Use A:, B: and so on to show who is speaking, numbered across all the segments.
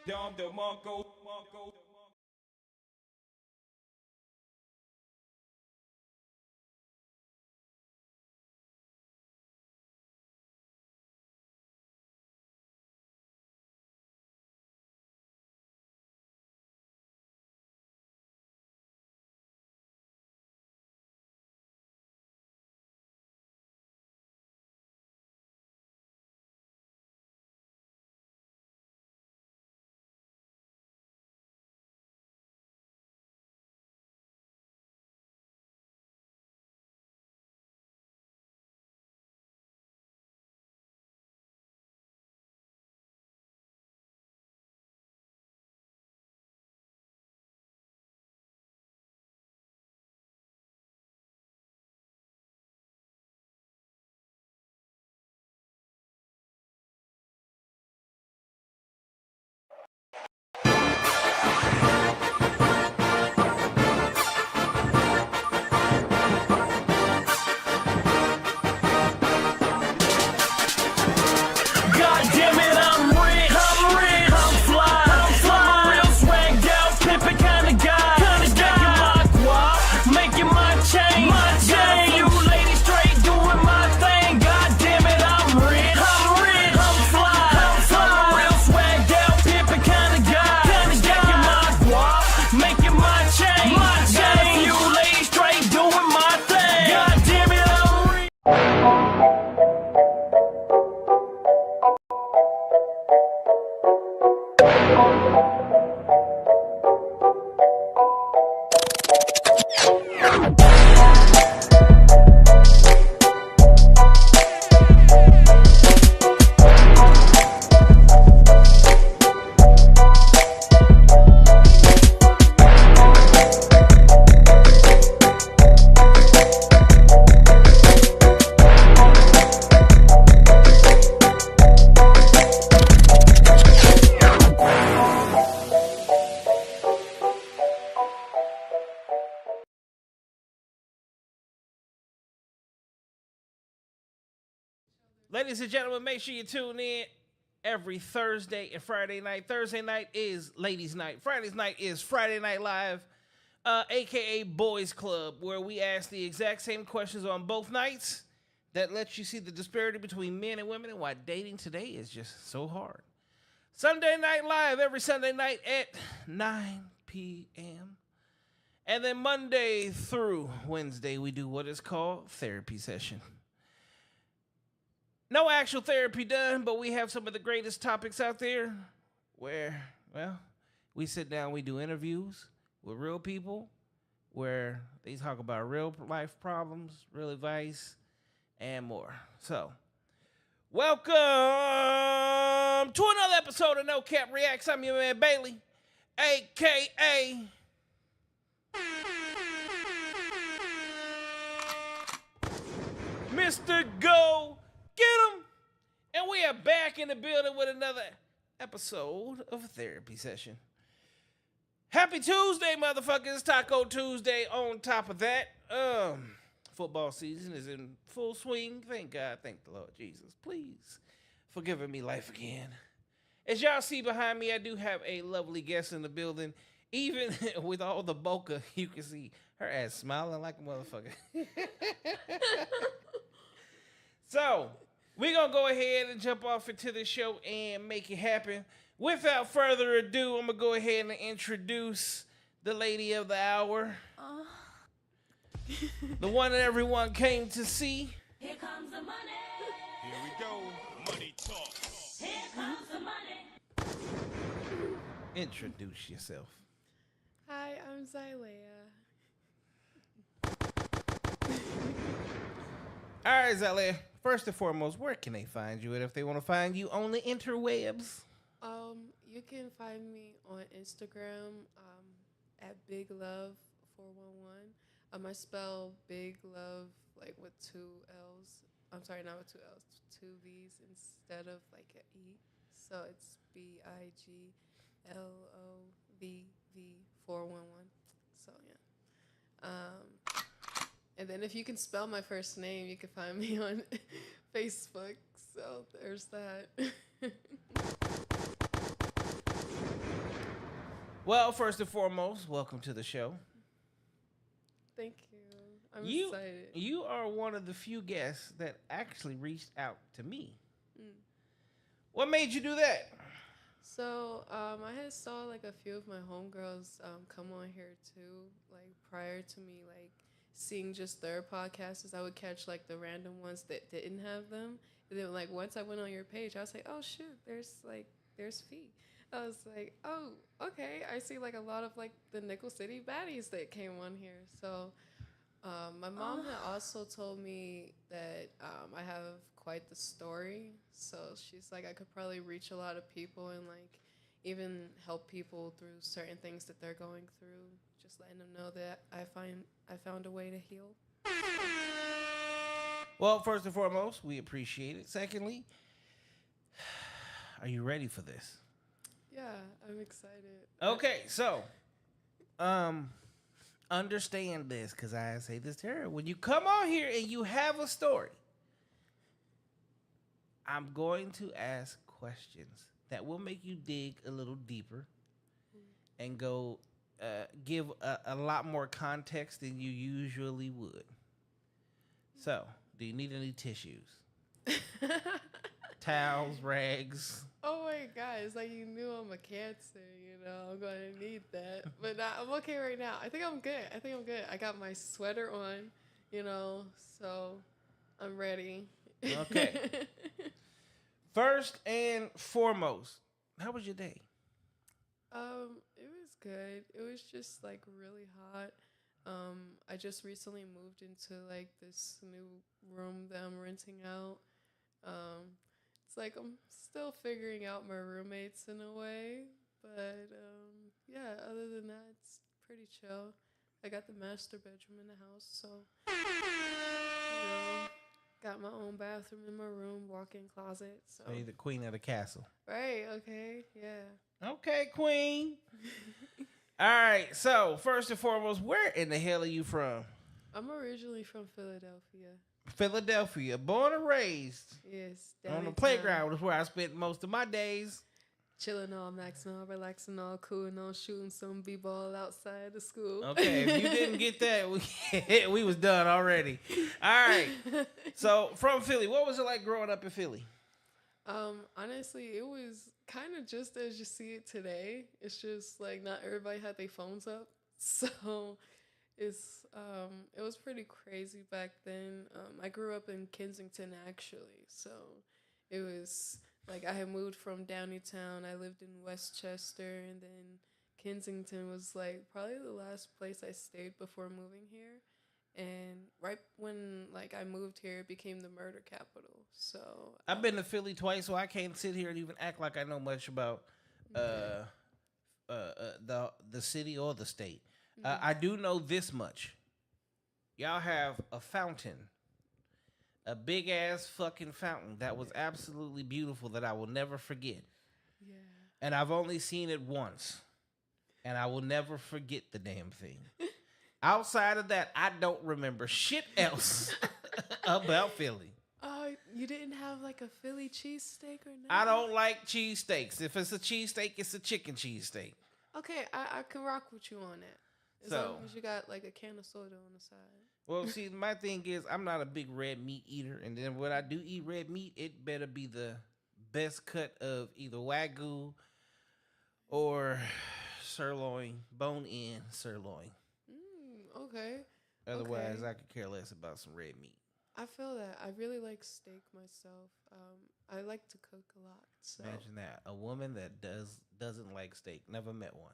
A: Dom DeMarco.
B: Ladies and gentlemen, make sure you tune in every Thursday and Friday night. Thursday night is Ladies' Night. Friday's night is Friday Night Live, a.k.a. Boys Club, where we ask the exact same questions on both nights that lets you see the disparity between men and women and why dating today is just so hard. Sunday Night Live every Sunday night at 9 p.m. And then Monday through Wednesday, we do what is called therapy session. No actual therapy done, but we have some of the greatest topics out there where, well, we sit down, we do interviews with real people where they talk about real life problems, real advice, and more. So, welcome to another episode of No Cap Reacts. I'm your man Bailey, a.k.a. Mr. Go Get 'em! And we are back in the building with another episode of a therapy session. Happy Tuesday, motherfuckers. Taco Tuesday on top of that. Football season is in full swing. Thank God. Thank the Lord Jesus. Please for giving me life again. As y'all see behind me, I do have a lovely guest in the building. Even with all the bokeh, you can see her ass smiling like a motherfucker. So, we're going to go ahead and jump off into the show and make it happen. Without further ado, I'm going to go ahead and introduce the lady of the hour. The one that everyone came to see.
C: Here comes the money.
A: Here we go. Money talk.
C: Here comes the money.
B: Introduce yourself.
D: Hi, I'm Zylea.
B: All right, Zalea. First and foremost, where can they find you? And if they want to find you on the interwebs?
D: You can find me on Instagram at Big Love 411. I spell Big Love like with two L's. I'm sorry, not with two L's, two V's instead of like an E. So it's BIGLOVV 411. So yeah. And then if you can spell my first name, you can find me on Facebook. So there's that.
B: Well, first and foremost, welcome to the show.
D: Thank you. I'm
B: You
D: excited.
B: you are one of the few guests that actually reached out to me.
D: Mm.
B: What made you do that?
D: So I had saw like a few of my homegirls come on here too, like prior to me like seeing just their podcasts. I would catch like the random ones that didn't have them, and then like once I went on your page, I was like, oh shoot, there's Fee. I was like, oh okay, I see like a lot of like the Nickel City baddies that came on here. So my mom had also told me that I have quite the story. So she's like, I could probably reach a lot of people and like even help people through certain things that they're going through. Just letting them know that I found a way to heal.
B: Well, first and foremost, we appreciate it. Secondly, are you ready for this?
D: Yeah, I'm excited.
B: Okay, so understand this because I say this to her. When you come on here and you have a story, I'm going to ask questions that will make you dig a little deeper and go give a lot more context than you usually would. So, do you need any tissues? Towels, rags?
D: Oh my god, it's like you knew I'm a Cancer, you know, I'm gonna need that. But I'm okay right now. I think I'm good. I got my sweater on, you know, so I'm ready.
B: Okay. First and foremost, how was your day?
D: It was good. It was just like really hot. I just recently moved into like this new room that I'm renting out. It's like I'm still figuring out my roommates in a way, but yeah, other than that, it's pretty chill. I got the master bedroom in the house, so you know, got my own bathroom in my room, walk-in closet. So
B: So you're the queen of the castle.
D: right, okay, yeah.
B: Okay, queen. All right, so first and foremost, where in the hell are you from?
D: I'm originally from Philadelphia.
B: Philadelphia, born and raised.
D: Yes,
B: On the
D: downtown.
B: playground is where I spent most of my days.
D: Chilling all, maxing all, relaxing all, cooling all, shooting some b-ball outside the school.
B: Okay, if you didn't get that, we was done already. All right. So from Philly, what was it like growing up in Philly?
D: Honestly, it was kind of just as you see it today. It's just like not everybody had their phones up, so it was pretty crazy back then. I grew up in Kensington actually, so it was like I had moved from Downtown. I lived in Westchester, and then Kensington was like probably the last place I stayed before moving here. And right when like I moved here, it became the murder capital. So
B: I've been to Philly twice, so I can't sit here and even act like I know much about the city or the state. I do know this much. Y'all have a fountain, a big ass fucking fountain that was absolutely beautiful that I will never forget.
D: yeah.
B: And I've only seen it once, and I will never forget the damn thing. Outside of that, I don't remember shit else about Philly.
D: You didn't have like a Philly cheesesteak or nothing?
B: I don't like cheesesteaks. If it's a cheesesteak, it's a chicken cheesesteak.
D: Okay, I can rock with you on that. As
B: So-
D: long as you got like a can of soda on the side.
B: Well, see, my thing is, I'm not a big red meat eater, and then when I do eat red meat, it better be the best cut of either Wagyu or sirloin, bone-in sirloin.
D: Okay.
B: Otherwise,
D: Okay.
B: I could care less about some red meat.
D: I feel that. I really like steak myself. I like to cook a lot. So
B: Imagine that, a woman that doesn't like steak. Never met one.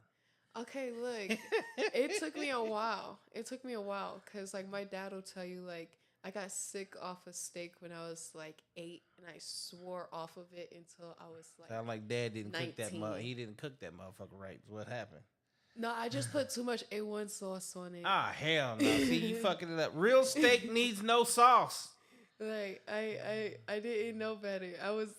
D: okay, look, it took me a while. It took me a while because like my dad will tell you like I got sick off of steak when I was like 8, and I swore off of it until I was like.
B: Sound like Dad didn't cook that.
D: 19.
B: He didn't cook that motherfucker right. What happened?
D: No, I just put too much A1 sauce on it.
B: Ah, hell no. See, you fucking it up. Real steak needs no sauce.
D: Like I didn't know better. I was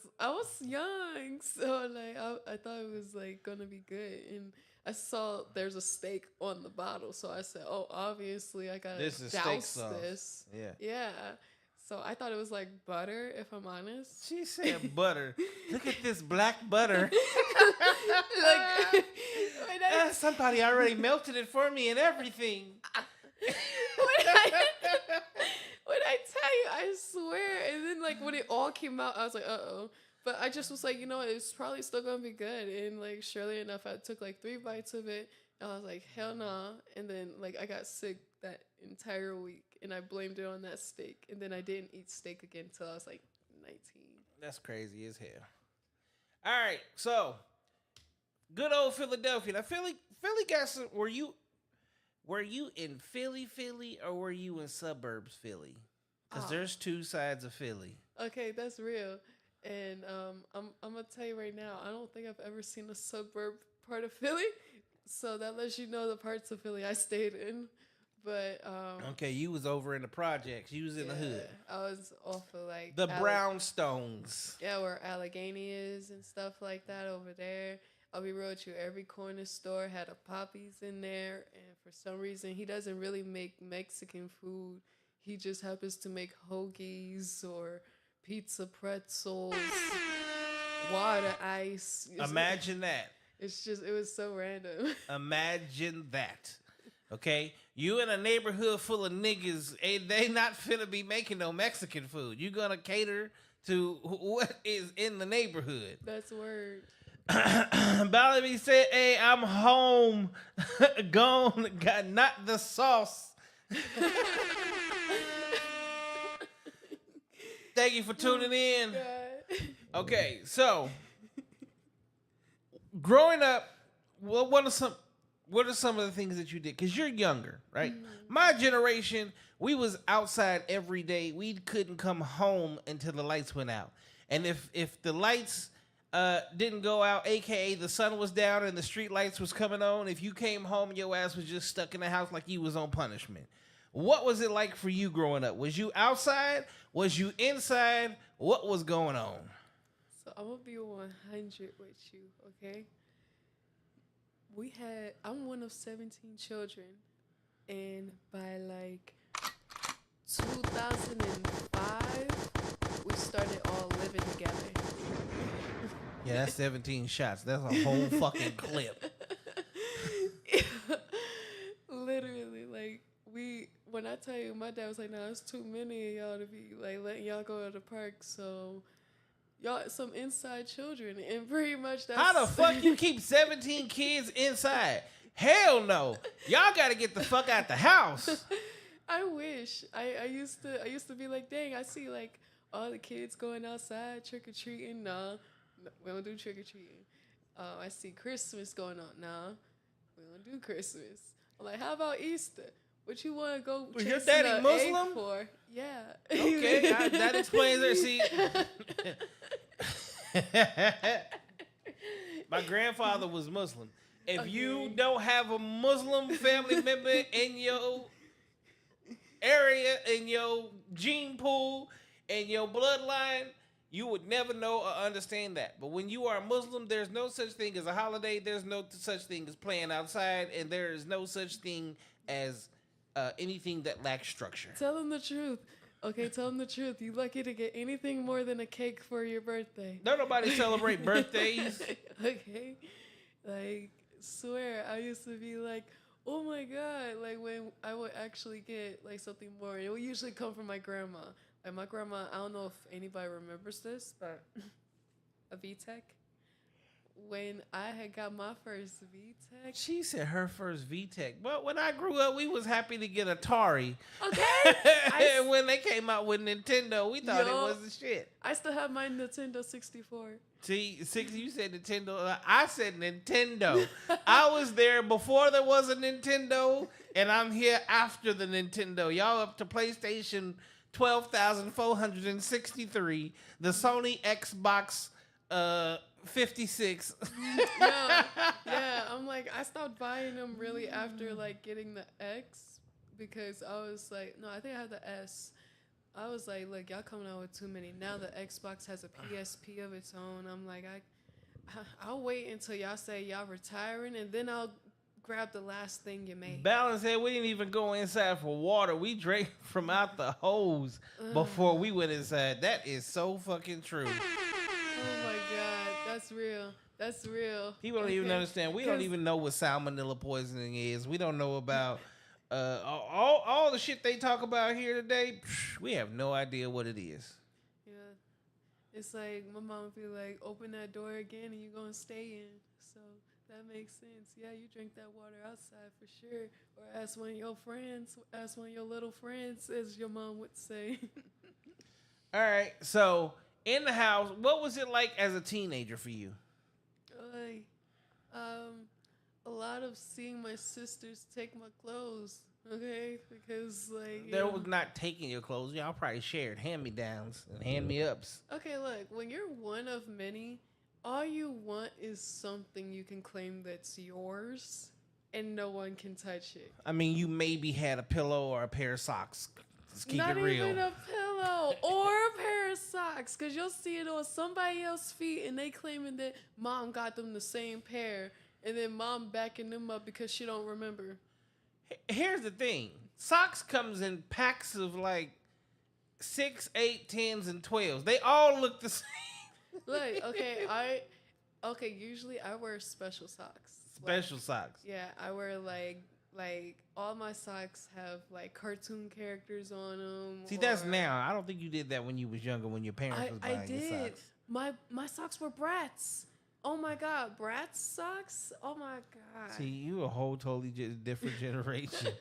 D: young, so like I thought it was like gonna be good, and I saw there's a steak on the bottle, so I said, oh, obviously I gotta
B: This is steak
D: douse
B: sauce.
D: this.
B: Yeah.
D: Yeah. So I thought it was like butter, if I'm honest.
B: She said butter. Look at this black butter.
D: Like,
B: Somebody already melted it for me and everything.
D: when I tell you, I swear. And then like when it all came out, I was like, uh-oh. But I just was like, it's probably still gonna be good. And like surely enough, I took like 3 bites of it. And I was like, hell nah. And then like I got sick that entire week. And I blamed it on that steak. And then I didn't eat steak again until I was like 19.
B: That's crazy as hell. All right, so good old Philadelphia. Now Philly got some. Were you in Philly, or were you in suburbs Philly? Because there's 2 sides of Philly.
D: Okay, that's real. And I'm gonna tell you right now, I don't think I've ever seen a suburb part of Philly. So that lets you know the parts of Philly I stayed in. But
B: okay, you was over in the projects. You was in the hood.
D: I was off of like
B: the brownstones.
D: Yeah, where Allegheny is and stuff like that over there. I'll be real with you. Every corner store had a Poppy's in there, and for some reason, he doesn't really make Mexican food. He just happens to make hoagies or pizza pretzels, water ice.
B: Imagine that.
D: It was so random.
B: Imagine that. Okay? You in a neighborhood full of niggas, they not finna be making no Mexican food. You gonna cater to what is in the neighborhood.
D: That's word.
B: Balabi said, hey, I'm home. Gone. Got not the sauce. Thank you for tuning in. Okay, so growing up, what are some of the things that you did? Because you're younger, right? Mm-hmm. My generation, we was outside every day. We couldn't come home until the lights went out. And if the lights didn't go out, aka the sun was down and the street lights was coming on, if you came home, your ass was just stuck in the house like you was on punishment. What was it like for you growing up? Was you outside? Was you inside? What was going on?
D: So I'm gonna be 100 with you, okay? I'm one of 17 children, and by like 2005, we started all living together.
B: Yeah, that's 17 shots. That's a whole fucking clip.
D: Literally, like, when I tell you, my dad was like, nah, it's too many of y'all to be, like, letting y'all go to the park, so y'all some inside children, and pretty much that's...
B: How the fuck you keep 17 kids inside? Hell no. Y'all gotta get the fuck out the house.
D: I wish. I used to be like, dang, I see, like, all the kids going outside trick-or-treating. Nah, we don't do trick-or-treating. I see Christmas going on. Nah, we don't do Christmas. I'm like, how about Easter? What you want to go
B: Was
D: chasing
B: your daddy
D: an
B: Muslim?
D: egg for? Yeah.
B: Okay, that explains it. See, my grandfather was Muslim. If you don't have a Muslim family member in your area, in your gene pool, in your bloodline, you would never know or understand that. But when you are a Muslim, there's no such thing as a holiday. There's no such thing as playing outside. And there is no such thing as anything that lacks structure.
D: Tell them the truth. Okay, tell them the truth. You lucky to get anything more than a cake for your birthday.
B: Don't nobody celebrate birthdays.
D: Okay. Like, swear, I used to be like, oh my God. Like, when I would actually get, like, something more. It would usually come from my grandma. Like, my grandma, I don't know if anybody remembers this, but a VTech. When I had got my first VTech.
B: She said her first VTech. But when I grew up, we was happy to get Atari.
D: Okay.
B: And when they came out with Nintendo, we thought it was the shit.
D: I still have my Nintendo 64.
B: See, you said Nintendo. I said Nintendo. I was there before there was a Nintendo, and I'm here after the Nintendo. Y'all up to PlayStation 12,463, the Sony Xbox 56.
D: Yeah, I'm like, I stopped buying them really after like getting the X, because I was like, no, I think I had the S. I was like, look, y'all coming out with too many. Now the Xbox has a PSP of its own. I'm like, I'll wait until y'all say y'all retiring, and then I'll grab the last thing you made.
B: Balance said we didn't even go inside for water. We drank from out the hose before we went inside. That is so fucking true.
D: Oh my God, that's real. That's real.
B: People don't even understand. We don't even know what salmonella poisoning is. We don't know about all the shit they talk about here today. We have no idea what it is.
D: Yeah, it's like my mom would be like, "Open that door again, and you're gonna stay in." So that makes sense. Yeah, you drink that water outside for sure, or ask one of your friends, ask one of your little friends, as your mom would say.
B: All right, so in the house, what was it like as a teenager for you?
D: Like, a lot of seeing my sisters take my clothes, okay? Because, like,
B: They was not taking your clothes. Y'all probably shared hand-me-downs and hand-me-ups.
D: okay, look, when you're one of many, all you want is something you can claim that's yours, and no one can touch it.
B: I mean, you maybe had a pillow or a pair of socks. Let's keep
D: Not
B: it real.
D: even a pillow or a pair of socks, because you'll see it on somebody else's feet, and they claiming that mom got them the same pair, and then mom backing them up because she don't remember.
B: Here's the thing. Socks comes in packs of like 6, 8, 10s, and 12s. They all look the same.
D: Look, okay, usually I wear special socks.
B: Special socks.
D: Yeah, I wear like all my socks have like cartoon characters on them.
B: See, that's now. I don't think you did that when you was younger, when your parents was buying
D: I
B: your
D: did.
B: socks.
D: My socks were Bratz. Oh my God, Bratz socks? Oh my God.
B: See, you a whole totally different generation.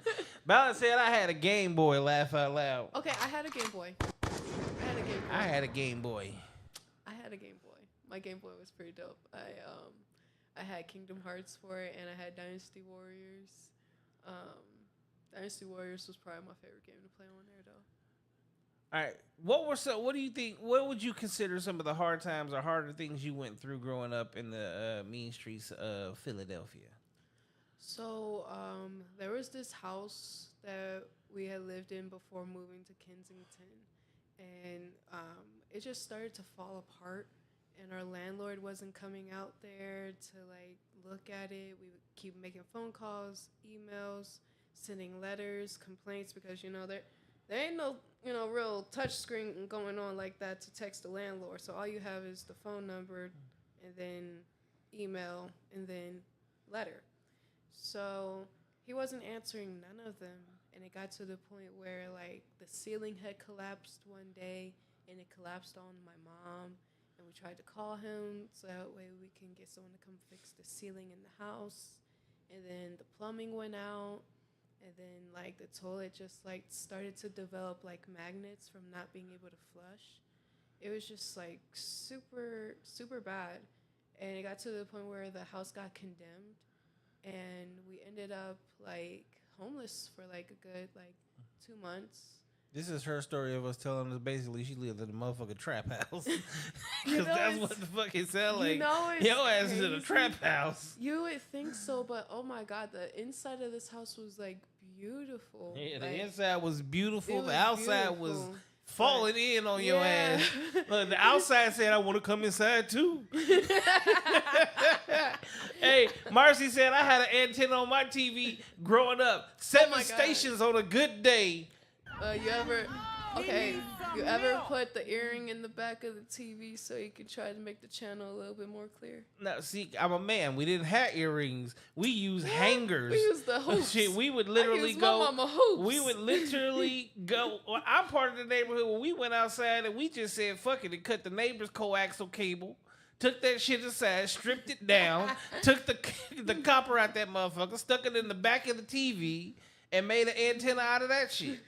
B: Balance said I had a Game Boy. Laugh out loud.
D: Okay, I had a Game Boy.
B: I had a Game Boy.
D: My Game Boy was pretty dope. I had Kingdom Hearts for it, and I had Dynasty Warriors. Dynasty Warriors was probably my favorite game to play on there, though.
B: All right. What do you think? What would you consider some of the hard times or harder things you went through growing up in the mean streets of Philadelphia?
D: So there was this house that we had lived in before moving to Kensington, and it just started to fall apart. And our landlord wasn't coming out there to like look at it. We would keep making phone calls, emails, sending letters, complaints, because there ain't no real touch screen going on like that to text the landlord. So all you have is the phone number, and then email, and then letter. So he wasn't answering none of them, and it got to the point where like the ceiling had collapsed one day, and it collapsed on my mom. And we tried to call him so that way we can get someone to come fix the ceiling in the house. And then the plumbing went out. And then like the toilet just like started to develop like magnets from not being able to flush. It was just like super, super bad. And it got to the point where the house got condemned. And we ended up like homeless for like a good like 2 months.
B: This is her story of us telling us basically she lived in a motherfucking trap house. Because that's what the fuck it sound like. Your ass is in a trap house.
D: You would think so, but oh my God, the inside of this house was like beautiful.
B: Yeah,
D: like,
B: the inside was beautiful.
D: was
B: The outside
D: beautiful.
B: was falling in on your
D: Yeah.
B: ass. Look, the outside said, I want to come inside too. Hey, Marcy said, I had an antenna on my TV growing up. 7
D: God.
B: stations on a good day.
D: You ever put the earring in the back of the TV so you could try to make the channel a little bit more clear?
B: Now, see, I'm a man. We didn't have earrings. We used hangers.
D: We used the hoops.
B: Shit, we would literally
D: my
B: go.
D: mama hoops.
B: We would literally go. Well, I'm part of the neighborhood where we went outside and we just said, fuck it, and cut the neighbor's coaxial cable. Took that shit aside, stripped it down, took the copper out that motherfucker, stuck it in the back of the TV, and made an antenna out of that shit.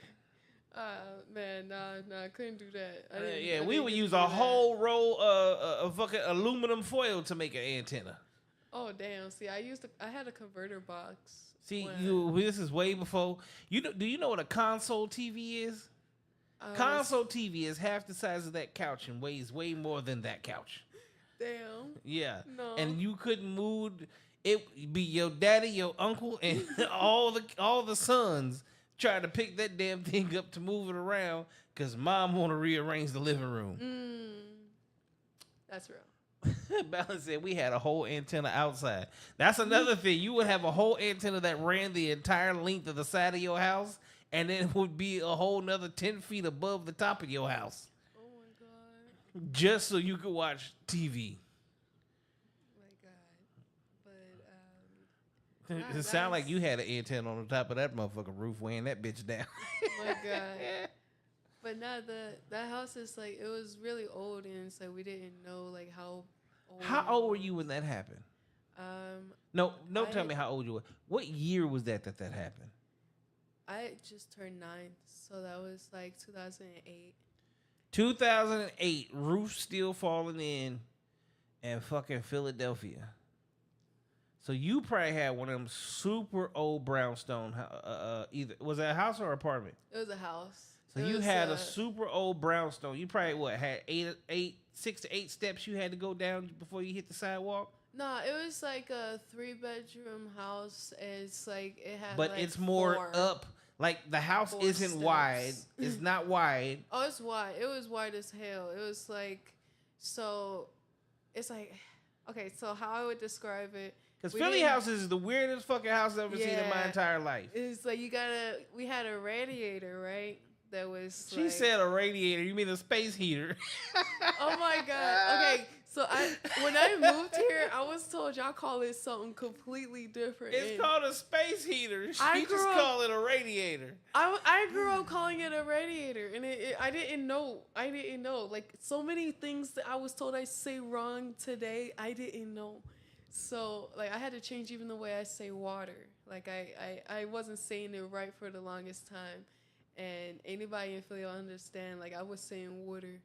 D: Man, nah, I couldn't do that.
B: We would use a whole roll of fucking aluminum foil to make an antenna.
D: Oh damn! See, I had a converter box.
B: See, this is way before you. Do you know what a console TV is? Console TV is half the size of that couch and weighs way more than that couch.
D: Damn.
B: Yeah.
D: No.
B: And you couldn't move. It be your daddy, your uncle, and all the sons trying to pick that damn thing up to move it around because mom want to rearrange the living room.
D: That's real.
B: Balance said we had a whole antenna outside. That's another thing. You would have a whole antenna that ran the entire length of the side of your house, and then it would be a whole nother 10 feet above the top of your house.
D: Oh my god.
B: Just so you could watch TV.
D: My god. But
B: It sounded like you had an antenna on the top of that motherfucking roof weighing that bitch down.
D: oh my god. But nah, that house is like, it was really old, and it's like we didn't know like how old.
B: How old were you when that happened? No, tell
D: I-
B: me how old you were. What year was that happened?
D: I just turned 9, so that was like 2008.
B: 2008, roof still falling in fucking Philadelphia. So you probably had one of them super old brownstone. Either was that a house or apartment?
D: It was a house.
B: So
D: It
B: you
D: was,
B: had a super old brownstone. You probably had 6 to 8 steps you had to go down before you hit the sidewalk.
D: No, it was like a 3-bedroom house. It's like it had.
B: But
D: like
B: it's more
D: 4.
B: up. Like the house
D: 4
B: isn't
D: steps.
B: wide. It's not wide.
D: Oh, it's wide. It was wide as hell. It was like, so it's like, okay, so how I would describe it.
B: Because
D: we
B: Philly
D: didn't-
B: houses is the weirdest fucking house I've ever seen in my
D: Yeah.
B: entire life.
D: It's like we had a radiator, right? That was
B: She
D: like,
B: said a radiator. You mean a space heater?
D: oh my god. Okay, so when I moved here, I was told y'all call it something completely different.
B: It's
D: And
B: called a space heater.
D: I
B: She
D: grew
B: just
D: up-
B: call it a radiator.
D: I grew up calling it a radiator, and I didn't know. Like, so many things that I was told I say wrong today, I didn't know. So, like, I had to change even the way I say water. Like, I wasn't saying it right for the longest time. And anybody in Philly will understand, like, I was saying water,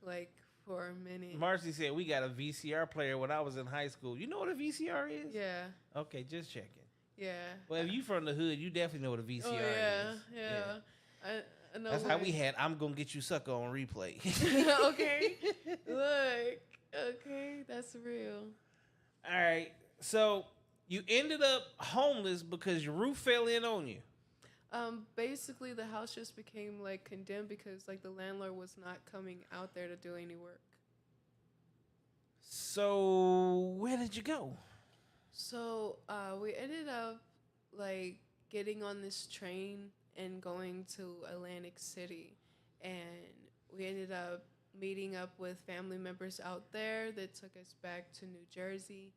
D: like, for a minute.
B: Marcy said we got a VCR player when I was in high school. You know what a VCR is?
D: Yeah,
B: Okay, just checking.
D: yeah.
B: Well, if you from the hood, you definitely know what a VCR
D: Oh, yeah,
B: is.
D: yeah. I know
B: That's how
D: what-
B: we had I'm Gonna Get You Sucker on replay.
D: Okay, look, okay, that's real.
B: All right. So you ended up homeless because your roof fell in on you.
D: Basically, the house just became like condemned because like the landlord was not coming out there to do any work.
B: So where did you go?
D: So we ended up like getting on this train and going to Atlantic City, and we ended up meeting up with family members out there that took us back to New Jersey.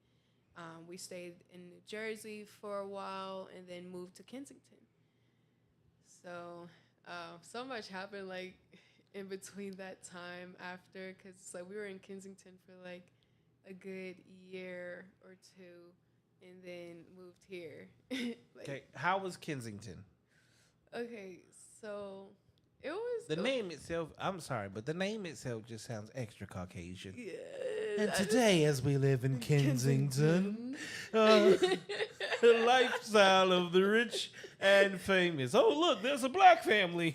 D: We stayed in New Jersey for a while and then moved to Kensington. So, so much happened like in between that time after, because like we were in Kensington for like a good year or two, and then moved here.
B: Okay. How was Kensington?
D: Okay, so it was
B: The name itself, I'm sorry, but the name itself just sounds extra Caucasian.
D: Yeah.
B: And
D: I just-
B: today, as we live in Kensington, the lifestyle of the rich and famous. Oh, look, there's a black family.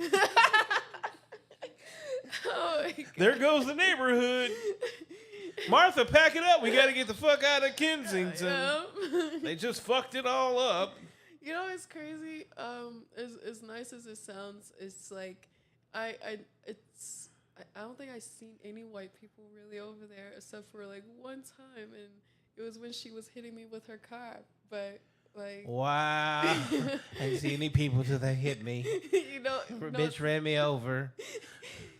D: Oh my God.
B: There goes the neighborhood. Martha, pack it up. We got to get the fuck out of Kensington.
D: Yep.
B: They just fucked it all up.
D: You know, it's crazy. As nice as it sounds, it's like I don't think I've seen any white people really over there except for like one time, and it was when she was hitting me with her car. But like,
B: Wow. I didn't see any people till they hit me.
D: you know,
B: Bitch ran me over.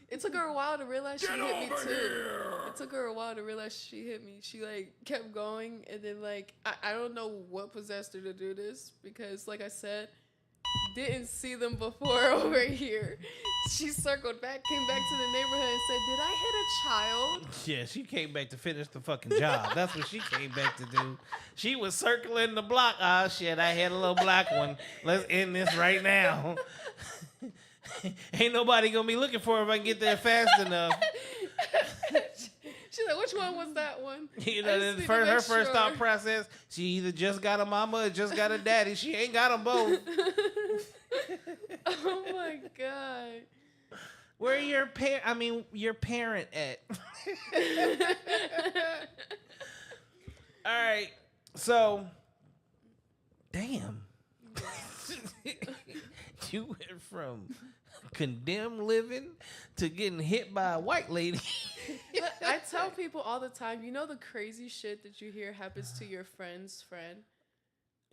D: it took her a while to realize she hit me too. It took her a while to realize she hit me. She like kept going, and then like I don't know what possessed her to do this, because like I said, didn't see them before over here. She circled back, came back to the neighborhood, and said, "Did I hit a child?"
B: Yeah, she came back to finish the fucking job. That's what she came back to do. She was circling the block. Ah, shit, I had a little black one. Let's end this right now. Ain't nobody gonna be looking for her if I can get there fast enough.
D: She's like, "Which one was that one?"
B: You
D: I
B: know,
D: just need to
B: her
D: make
B: first thought
D: sure.
B: process, she either just got a mama or just got a daddy. She ain't got them both.
D: Oh my God.
B: Where your your parent at? All right, so, damn. You went from condemned living to getting hit by a white lady.
D: But I tell people all the time, you know the crazy shit that you hear happens to your friend's friend?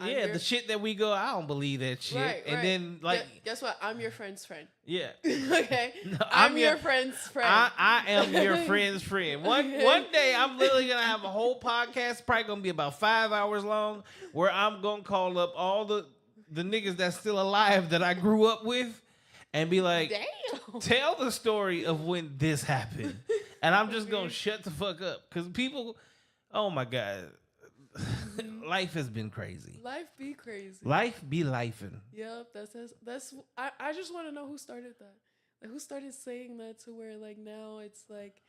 B: Yeah, the shit that we go, I don't believe that shit.
D: Right,
B: and
D: right.
B: then, like,
D: guess what? I'm your friend's friend.
B: yeah.
D: Okay?
B: No,
D: I'm your friend's friend.
B: I am your friend's friend. One day, I'm literally going to have a whole podcast, probably going to be about 5 hours long, where I'm going to call up all the niggas that's still alive that I grew up with and be like,
D: Damn.
B: tell the story of when this happened. And I'm just going to shut the fuck up. Because people, oh my God, life has been crazy.
D: Life be crazy.
B: Life be lifing.
D: Yep, that's I just want to know who started that. Like, who started saying that to where, like, now it's like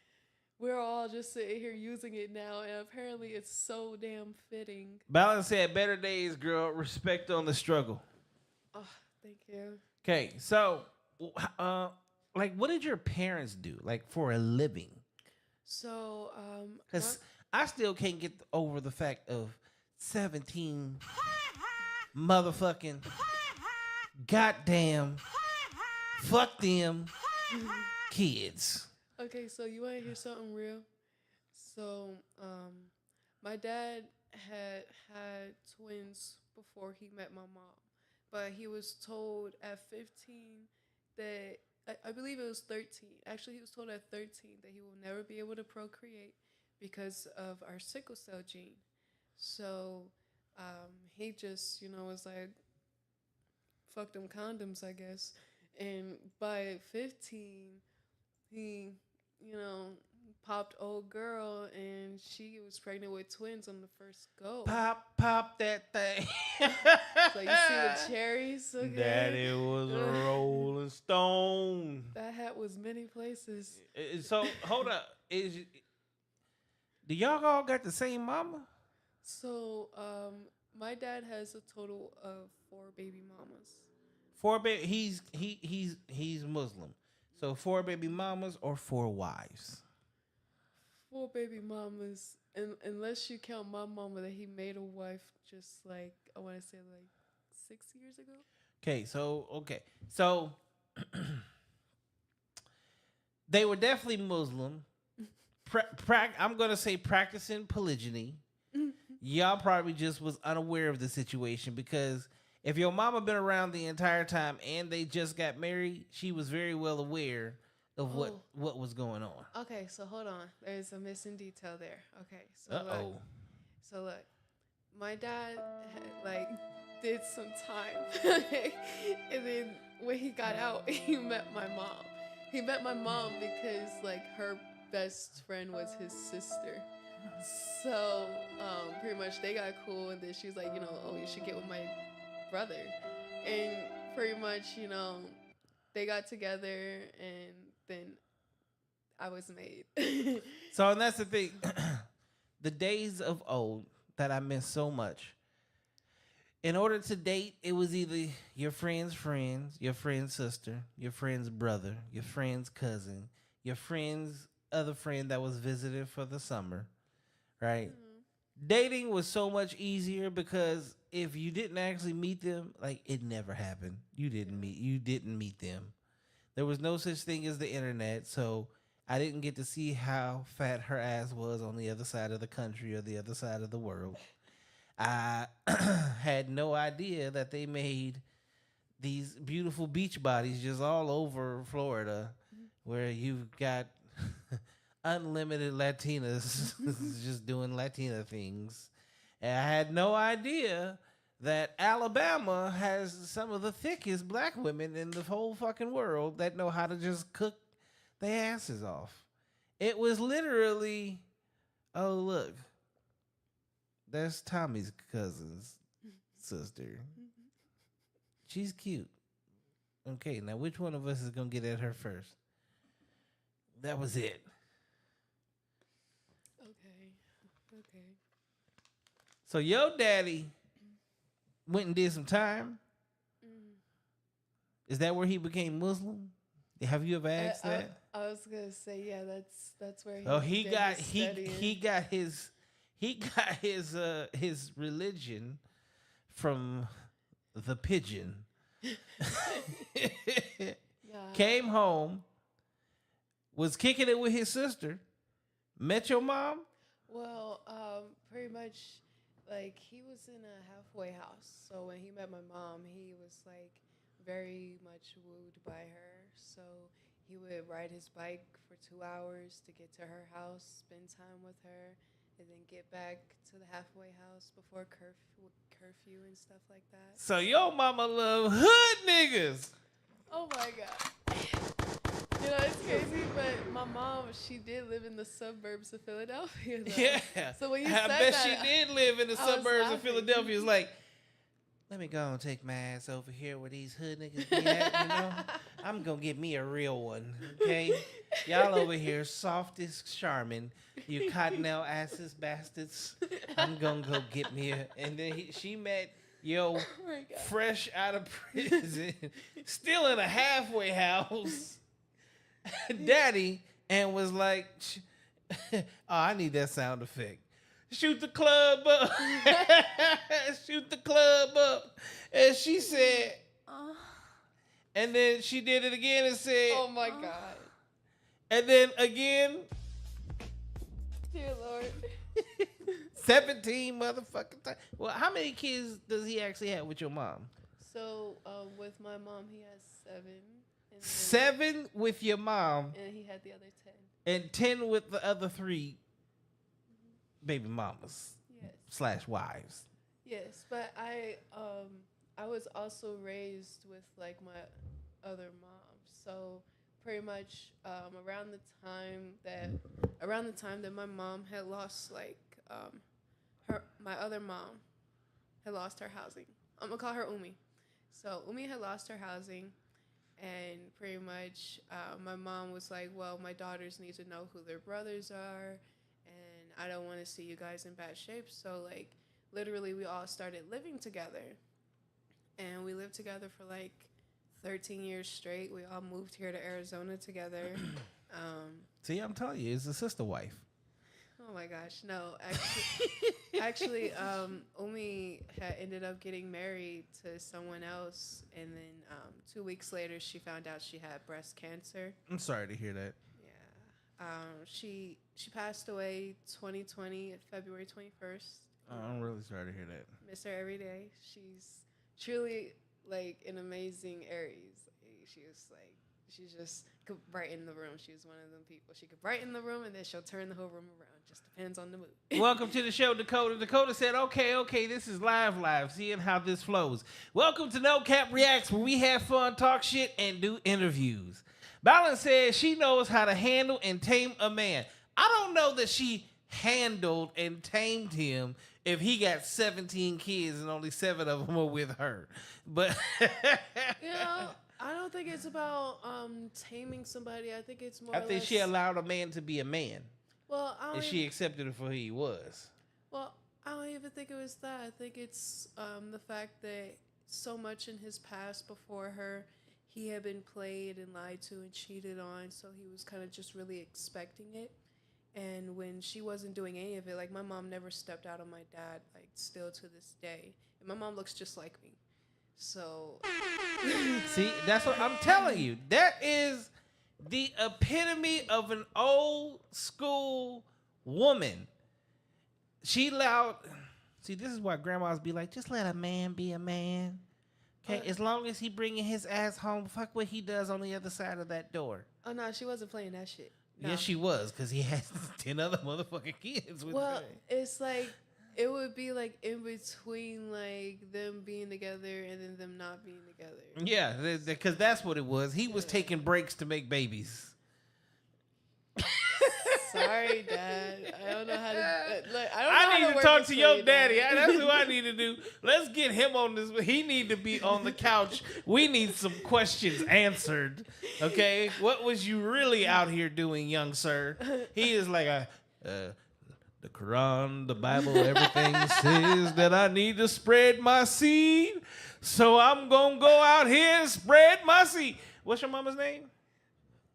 D: we're all just sitting here using it now, and apparently it's so damn fitting.
B: Balance said, better days, girl. Respect on the struggle.
D: Oh, thank you.
B: Okay, so, like, what did your parents do, like, for a living?
D: So,
B: Because I still can't get over the fact of 17 motherfucking goddamn fuck them kids.
D: okay, so you want to hear something real? So, my dad had twins before he met my mom, but he was told at 15 that I believe it was 13. Actually, he was told at 13 that he will never be able to procreate because of our sickle cell gene. So he just, was like, fuck them condoms, I guess. And by 15, he, popped old girl, and she was pregnant with twins on the first go.
B: Pop that thing.
D: So you see the cherries? Okay?
B: Daddy was a rolling stone.
D: That hat was many places.
B: So, hold up. Do y'all all got the same mama?
D: So, my dad has a total of 4 baby mamas.
B: 4 baby. He's Muslim. So 4 baby mamas or 4 wives.
D: 4 baby mamas, and unless you count my mama that he made a wife just like, I want to say, like 6 years ago.
B: Okay, so they were definitely Muslim. I'm gonna say practicing polygyny. Y'all probably just was unaware of the situation, because if your mama been around the entire time and they just got married, she was very well aware of what was going on.
D: Okay, so hold on. There's a missing detail there. Okay, so look, my dad did some time, and then when he got out, he met my mom. He met my mom because her best friend was his sister. So pretty much they got cool, and then she was like, you should get with my brother, and pretty much they got together, and then I was made.
B: So, and that's the thing. The days of old that I miss so much. In order to date, it was either your friend's friends, your friend's sister, your friend's brother, your friend's cousin, your friend's other friend that was visited for the summer, right? Mm-hmm. Dating was so much easier because if you didn't actually meet them, it never happened. You didn't meet them. There was no such thing as the internet, so I didn't get to see how fat her ass was on the other side of the country or the other side of the world. I had no idea that they made these beautiful beach bodies just all over Florida, where you've got unlimited Latinas just doing Latina things. And I had no idea that Alabama has some of the thickest black women in the whole fucking world that know how to just cook their asses off. It was literally, oh, look, there's Tommy's cousin's sister. She's cute. Okay, now which one of us is going to get at her first? That was it.
D: Okay.
B: So your daddy went and did some time. Is that where he became Muslim? Have you ever asked that?
D: I was gonna say, yeah, that's where he.
B: Oh, he got his religion from the pigeon.
D: Yeah,
B: came home, was kicking it with his sister, met your mom.
D: Well, pretty much, like, he was in a halfway house. So when he met my mom, he was, like, very much wooed by her. So he would ride his bike for 2 hours to get to her house, spend time with her, and then get back to the halfway house before curfew and stuff like that.
B: So your mama love hood niggas.
D: Oh, my God. You know, it's crazy, but my mom, she did live in the suburbs of Philadelphia, though.
B: Yeah.
D: So when you
B: I
D: said
B: bet
D: that,
B: she did live in the
D: I was
B: suburbs of
D: laughing.
B: Philadelphia. It's like, let me go and take my ass over here where these hood niggas be at, you know? I'm going to get me a real one, okay? Y'all over here, soft as Charmin, you cottonelle asses bastards. I'm going to go get me a... And then she met,
D: Oh my God.
B: fresh out of prison, still in a halfway house, daddy, and was like, oh, I need that sound effect. Shoot the club up. Shoot the club up. And she said, and then she did it again and said,
D: Oh, my God.
B: and then again,
D: Dear Lord.
B: 17 motherfucking times. Well, how many kids does he actually have with your mom?
D: So, with my mom, he has 7. And then-
B: 7 with your mom
D: And he had the other 10.
B: and 10 with the other 3 baby mamas
D: Yes.
B: / wives.
D: Yes, but I was also raised with, like, my other mom. So pretty much around the time that my mom had lost, like, my other mom had lost her housing. I'm gonna call her Umi. So Umi had lost her housing, and pretty much my mom was like, well, my daughters need to know who their brothers are, and I don't want to see you guys in bad shape. So, like, literally we all started living together, and we lived together for like 13 years straight. We all moved here to Arizona together.
B: See, I'm telling you, it's a sister wife.
D: Oh my gosh, no, actually, Umi had ended up getting married to someone else, and then 2 weeks later, she found out she had breast cancer.
B: I'm sorry to hear that.
D: Yeah, she passed away 2020, February 21st.
B: I'm really sorry to hear that.
D: Miss her every day. She's truly, like, an amazing Aries. She just could brighten the room. She was one of them people. She could brighten the room, and then she'll turn the whole room around. Just depends on the mood.
B: Welcome to the show, Dakota. Dakota said, okay, this is live, seeing how this flows. Welcome to No Cap Reacts, where we have fun, talk shit, and do interviews. Balance says she knows how to handle and tame a man. I don't know that she handled and tamed him if he got 17 kids and only 7 of them were with her. But
D: You know, I don't think it's about taming somebody. I think it's more.
B: I think she allowed a man to be a man,
D: Well,
B: and she accepted him for who he was.
D: Well, I don't even think it was that. I think it's the fact that so much in his past before her, he had been played and lied to and cheated on, so he was kind of just really expecting it. And when she wasn't doing any of it, like, my mom never stepped out on my dad, like, still to this day. And my mom looks just like me. So
B: See, that's what I'm telling you. That is the epitome of an old school woman. She allowed. See, this is why grandmas be like, just let a man be a man. Okay, as long as he bringing his ass home, fuck what he does on the other side of that door.
D: oh no, she wasn't playing that shit. No.
B: Yes, she was, because he has 10 other motherfucking kids with
D: Well,
B: her.
D: it's like, it would be like in between, like, them being together and then them not being together.
B: Yeah, because that's what it was. He was taking breaks to make babies.
D: Sorry, Dad. I don't know how to.
B: I need to talk to your daddy. That's who I need to do. Let's get him on this. He need to be on the couch. We need some questions answered. Okay, what was you really out here doing, young sir? He is like the Quran, the Bible, everything says that I need to spread my seed. So I'm gonna go out here and spread my seed. What's your mama's name?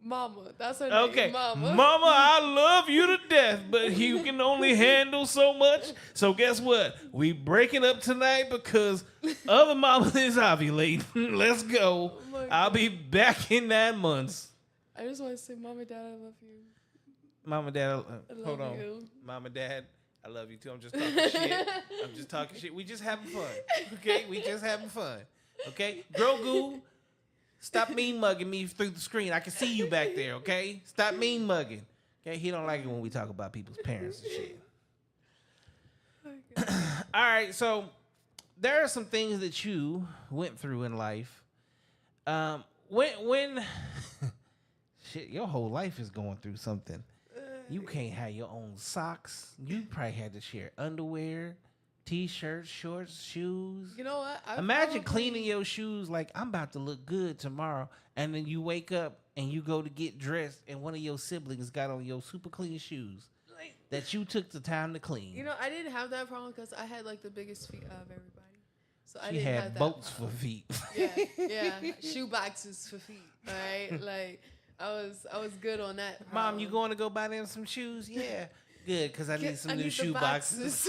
D: Mama. That's her
B: Okay,
D: name. Mama.
B: Mama, I love you to death, but you can only handle so much. So guess what? We breaking up tonight because other mama is ovulating. Let's go.
D: Oh my
B: I'll
D: God.
B: be back in 9 months.
D: I just want to say, Mom and Dad, I love you.
B: Mama, Dad,
D: I
B: hold
D: love
B: on.
D: you.
B: Mama, Dad, I love you too. I'm just talking shit. I'm just talking shit. We just having fun. Okay? We just having fun. Okay? Grogu, stop mean mugging me through the screen. I can see you back there, okay? Stop mean mugging. Okay? He don't like it when we talk about people's parents and shit.
D: Okay.
B: All right, so there are some things that you went through in life. When shit, your whole life is going through something. You can't have your own socks. You probably had to share underwear, t-shirts, shorts, shoes.
D: You know what?
B: Imagine cleaning your shoes like I'm about to look good tomorrow, and then you wake up and you go to get dressed, and one of your siblings got on your super clean shoes that you took the time to clean.
D: You know, I didn't have that problem because I had like the biggest feet out of everybody. So I
B: She
D: didn't have
B: had
D: that
B: boats
D: problem.
B: for feet.
D: Yeah, shoe boxes for feet. All right, like I was good on that.
B: Mom, you going to go buy them some shoes? Yeah. Good, because I need some new
D: the
B: shoe boxes.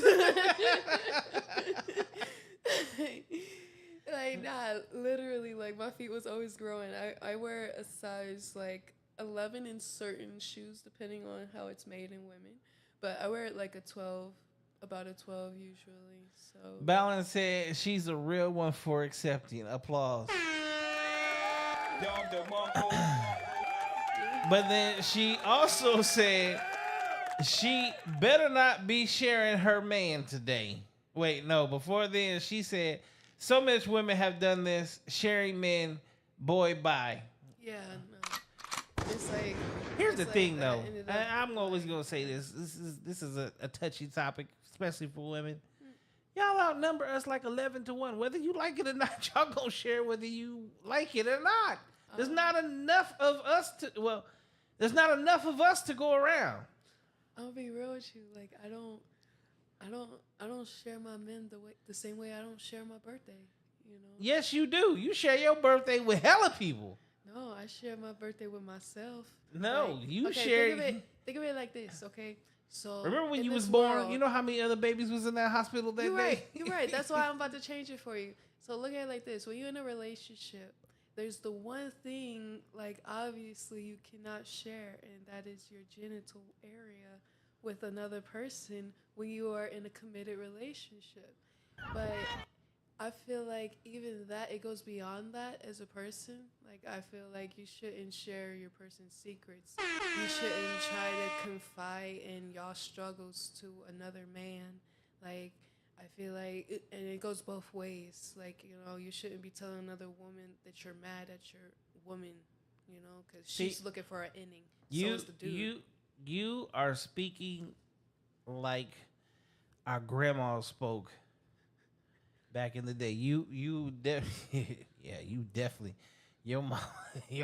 D: Like nah, literally, like my feet was always growing. I wear a size like 11 in certain shoes, depending on how it's made in women. But I wear it like a 12, about a 12 usually. So
B: Balance said she's a real one for accepting. Applause.
A: Dom DeMarco.
B: But then she also said she better not be sharing her man today. Wait, no. Before then, she said so much women have done this, sharing men. Boy, bye.
D: yeah, no. It's like
B: Here's the
D: it's like
B: thing,
D: that
B: though.
D: ended up
B: I'm always
D: like-
B: gonna say this. This is a touchy topic, especially for women. Y'all outnumber us like 11-1. Whether you like it or not, y'all gonna share whether you like it or not. There's not enough of us to. Well, there's not enough of us to go around.
D: I'll be real with you. Like I don't share my men the same way I don't share my birthday. You know.
B: Yes, you do. You share your birthday with hella people.
D: No, I share my birthday with myself.
B: No,
D: Like,
B: you
D: okay,
B: share.
D: Think of it like this, okay? So
B: Remember when
D: in
B: you was
D: this
B: born?
D: world-
B: You know how many other babies was in that hospital that
D: You're
B: day?
D: right. You're right. That's why I'm about to change it for you. So look at it like this: when you're in a relationship, there's the one thing, like obviously you cannot share, and that is your genital area with another person when you are in a committed relationship. But I feel like even that, it goes beyond that as a person. Like I feel like you shouldn't share your person's secrets. You shouldn't try to confide in y'all struggles to another man. Like I feel like, and it goes both ways. Like, you know, you shouldn't be telling another woman that you're mad at your woman, you know, because she's looking for an inning. So is the dude.
B: You are speaking like our grandma spoke back in the day. You definitely. Your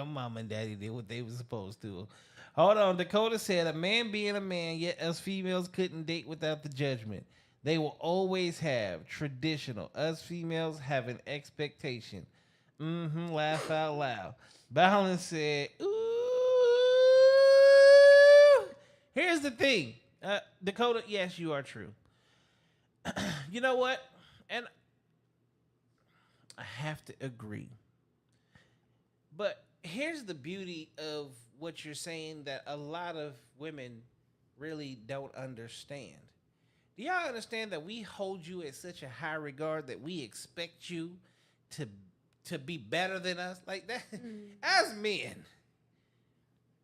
B: mom and daddy did what they were supposed to. Hold on, Dakota said a man being a man, yet us females couldn't date without the judgment. They will always have traditional. Us females have an expectation. Laugh out loud. Balance said, ooh. Here's the thing. Dakota, yes, you are true. You know what? And I have to agree. But here's the beauty of what you're saying that a lot of women really don't understand. Do y'all understand that we hold you at such a high regard that we expect you to be better than us? Like that, as men.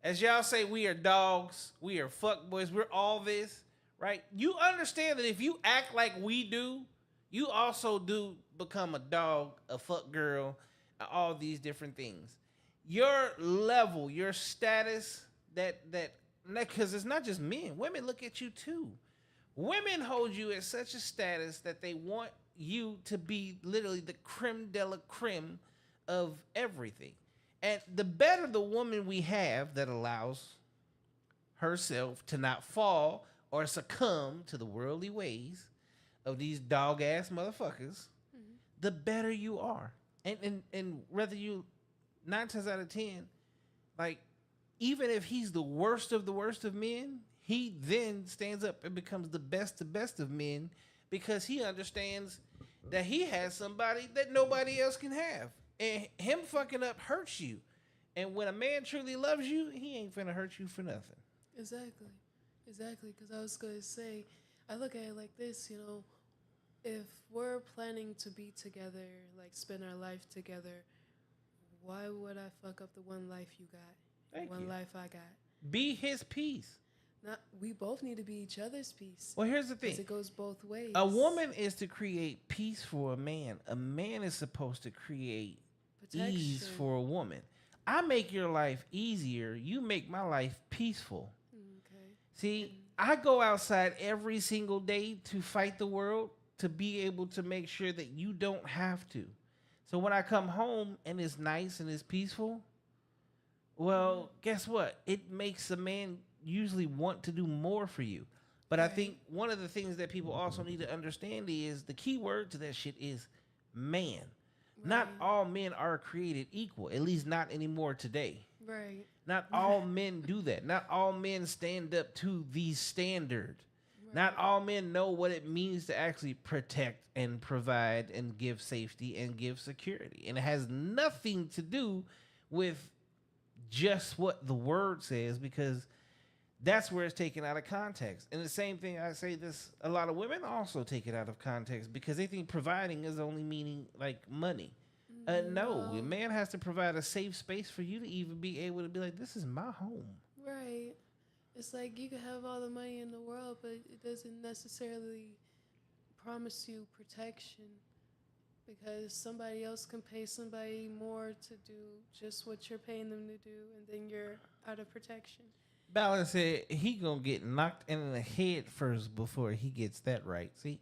B: As y'all say, we are dogs, we are fuckboys, we're all this, right? You understand that if you act like we do, you also do become a dog, a fuck girl, all these different things. Your level, your status, because it's not just men. Women look at you too. Women hold you at such a status that they want you to be literally the creme de la creme of everything. And the better the woman we have that allows herself to not fall or succumb to the worldly ways of these dog ass motherfuckers, the better you are. And whether you 9 times out of 10, like even if he's the worst of men, he then stands up and becomes the best of men because he understands that he has somebody that nobody else can have. And him fucking up hurts you. And when a man truly loves you, he ain't finna hurt you for nothing.
D: Exactly. Exactly. Because I was going to say, I look at it like this, you know, if we're planning to be together, like spend our life together, why would I fuck up the one life you got?
B: Thank
D: one
B: you.
D: life I got.
B: Be his peace.
D: Not, we both need to be each other's peace.
B: Well, here's the
D: Because
B: thing.
D: it goes both ways.
B: A woman is to create peace for a man. A man is supposed to create ease for a woman. I make your life easier. You make my life peaceful.
D: Okay.
B: See, I go outside every single day to fight the world to be able to make sure that you don't have to. So when I come home and it's nice and it's peaceful, well, guess what? It makes a man usually want to do more for you. But I think one of the things that people also need to understand is the key word to that shit is man. Not all men are created equal, at least not anymore today.
D: Right.
B: Not all men do that. Not all men stand up to the standard. Right. Not all men know what it means to actually protect and provide and give safety and give security. And it has nothing to do with just what the word says, because that's where it's taken out of context. And the same thing, I say this, a lot of women also take it out of context because they think providing is only meaning like money. No, a man has to provide a safe space for you to even be able to be like, this is my home.
D: Right. It's like you can have all the money in the world, but it doesn't necessarily promise you protection, because somebody else can pay somebody more to do just what you're paying them to do, and then you're out of protection.
B: Balance said he gonna get knocked in the head first before he gets that right. See,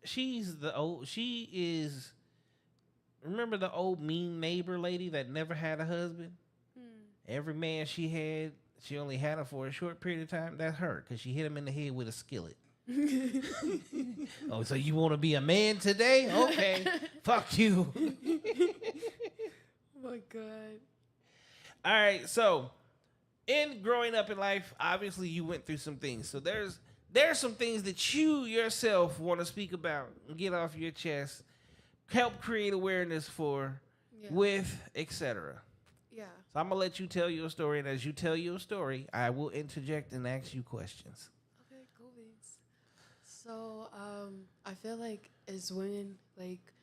B: she is, remember the old mean neighbor lady that never had a husband? Every man she had, she only had him for a short period of time. That's her, because she hit him in the head with a skillet. Oh, so you want to be a man today? Okay. Fuck you.
D: Oh my God.
B: All right, so in growing up in life, obviously you went through some things. So there's some things that you yourself want to speak about and get off your chest, help create awareness for, with, etc.
D: Yeah.
B: So I'm going to let you tell your story, and as you tell your story, I will interject and ask you questions.
D: Okay, cool beans. So, I feel like as women, like,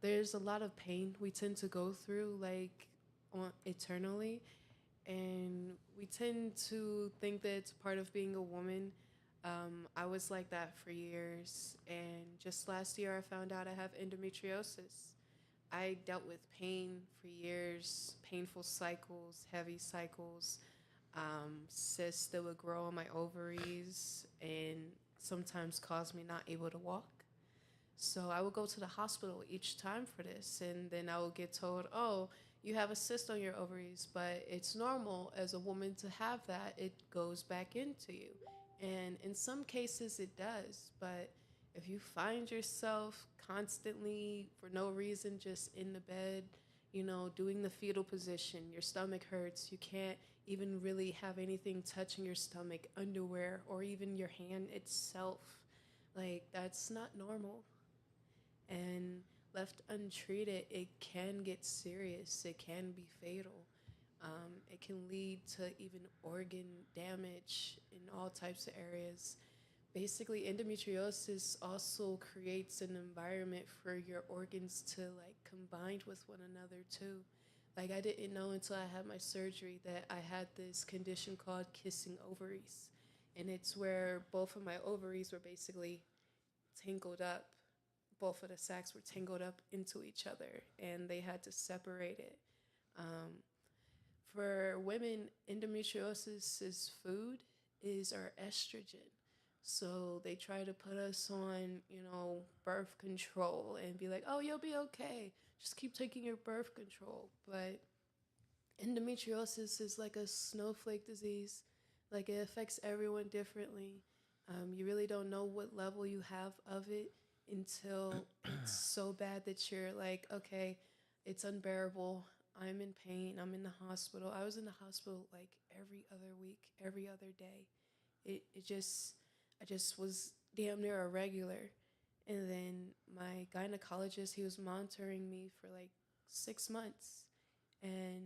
D: there's a lot of pain we tend to go through, like, eternally, and we tend to think that it's part of being a woman. I was like that for years, and just last year I found out I have endometriosis. I dealt with pain for years, painful cycles, heavy cycles, cysts that would grow on my ovaries and sometimes cause me not able to walk. So I would go to the hospital each time for this, and then I would get told, oh, you have a cyst on your ovaries, but it's normal as a woman to have that. It goes back into you. And in some cases it does, but if you find yourself constantly, for no reason, just in the bed, you know, doing the fetal position, your stomach hurts, you can't even really have anything touching your stomach, underwear, or even your hand itself, like, that's not normal. And left untreated, it can get serious. It can be fatal. It can lead to even organ damage in all types of areas. Basically, endometriosis also creates an environment for your organs to, like, combine with one another too. Like, I didn't know until I had my surgery that I had this condition called kissing ovaries. And it's where both of my ovaries were basically tangled up. Both of the sacs were tangled up into each other, and they had to separate it. For women, endometriosis' food is our estrogen. So they try to put us on, you know, birth control and be like, oh, you'll be okay. Just keep taking your birth control. But endometriosis is like a snowflake disease. Like, it affects everyone differently. You really don't know what level you have of it until it's so bad that you're like, okay, it's unbearable. I'm in pain. I'm in the hospital. I was in the hospital like every other week, every other day. I just was damn near a regular. And then my gynecologist, he was monitoring me for like 6 months. And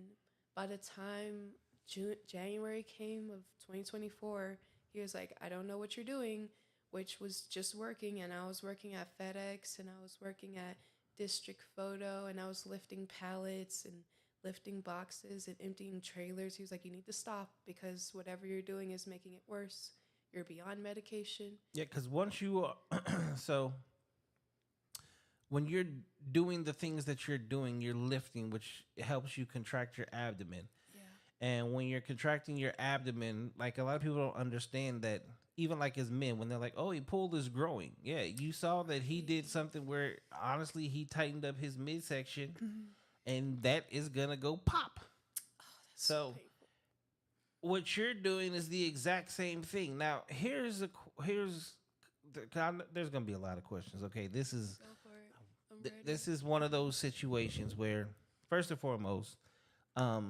D: by the time January came of 2024, he was like, I don't know what you're doing, which was just working. And I was working at FedEx and I was working at District Photo and I was lifting pallets and lifting boxes and emptying trailers. He was like, you need to stop because whatever you're doing is making it worse. You're beyond medication.
B: Yeah, because once you are, so when you're doing the things that you're doing, you're lifting, which helps you contract your abdomen.
D: Yeah.
B: And when you're contracting your abdomen, like a lot of people don't understand that, even like as men, when they're like, oh, he pulled his growing. Yeah, you saw that he did something where honestly he tightened up his midsection and that is going to go pop. So
D: Painful.
B: what you're doing is the exact same thing. Now, there's going to be a lot of questions. Okay, this is
D: Go for it. I'm ready.
B: this is one of those situations where, first and foremost, my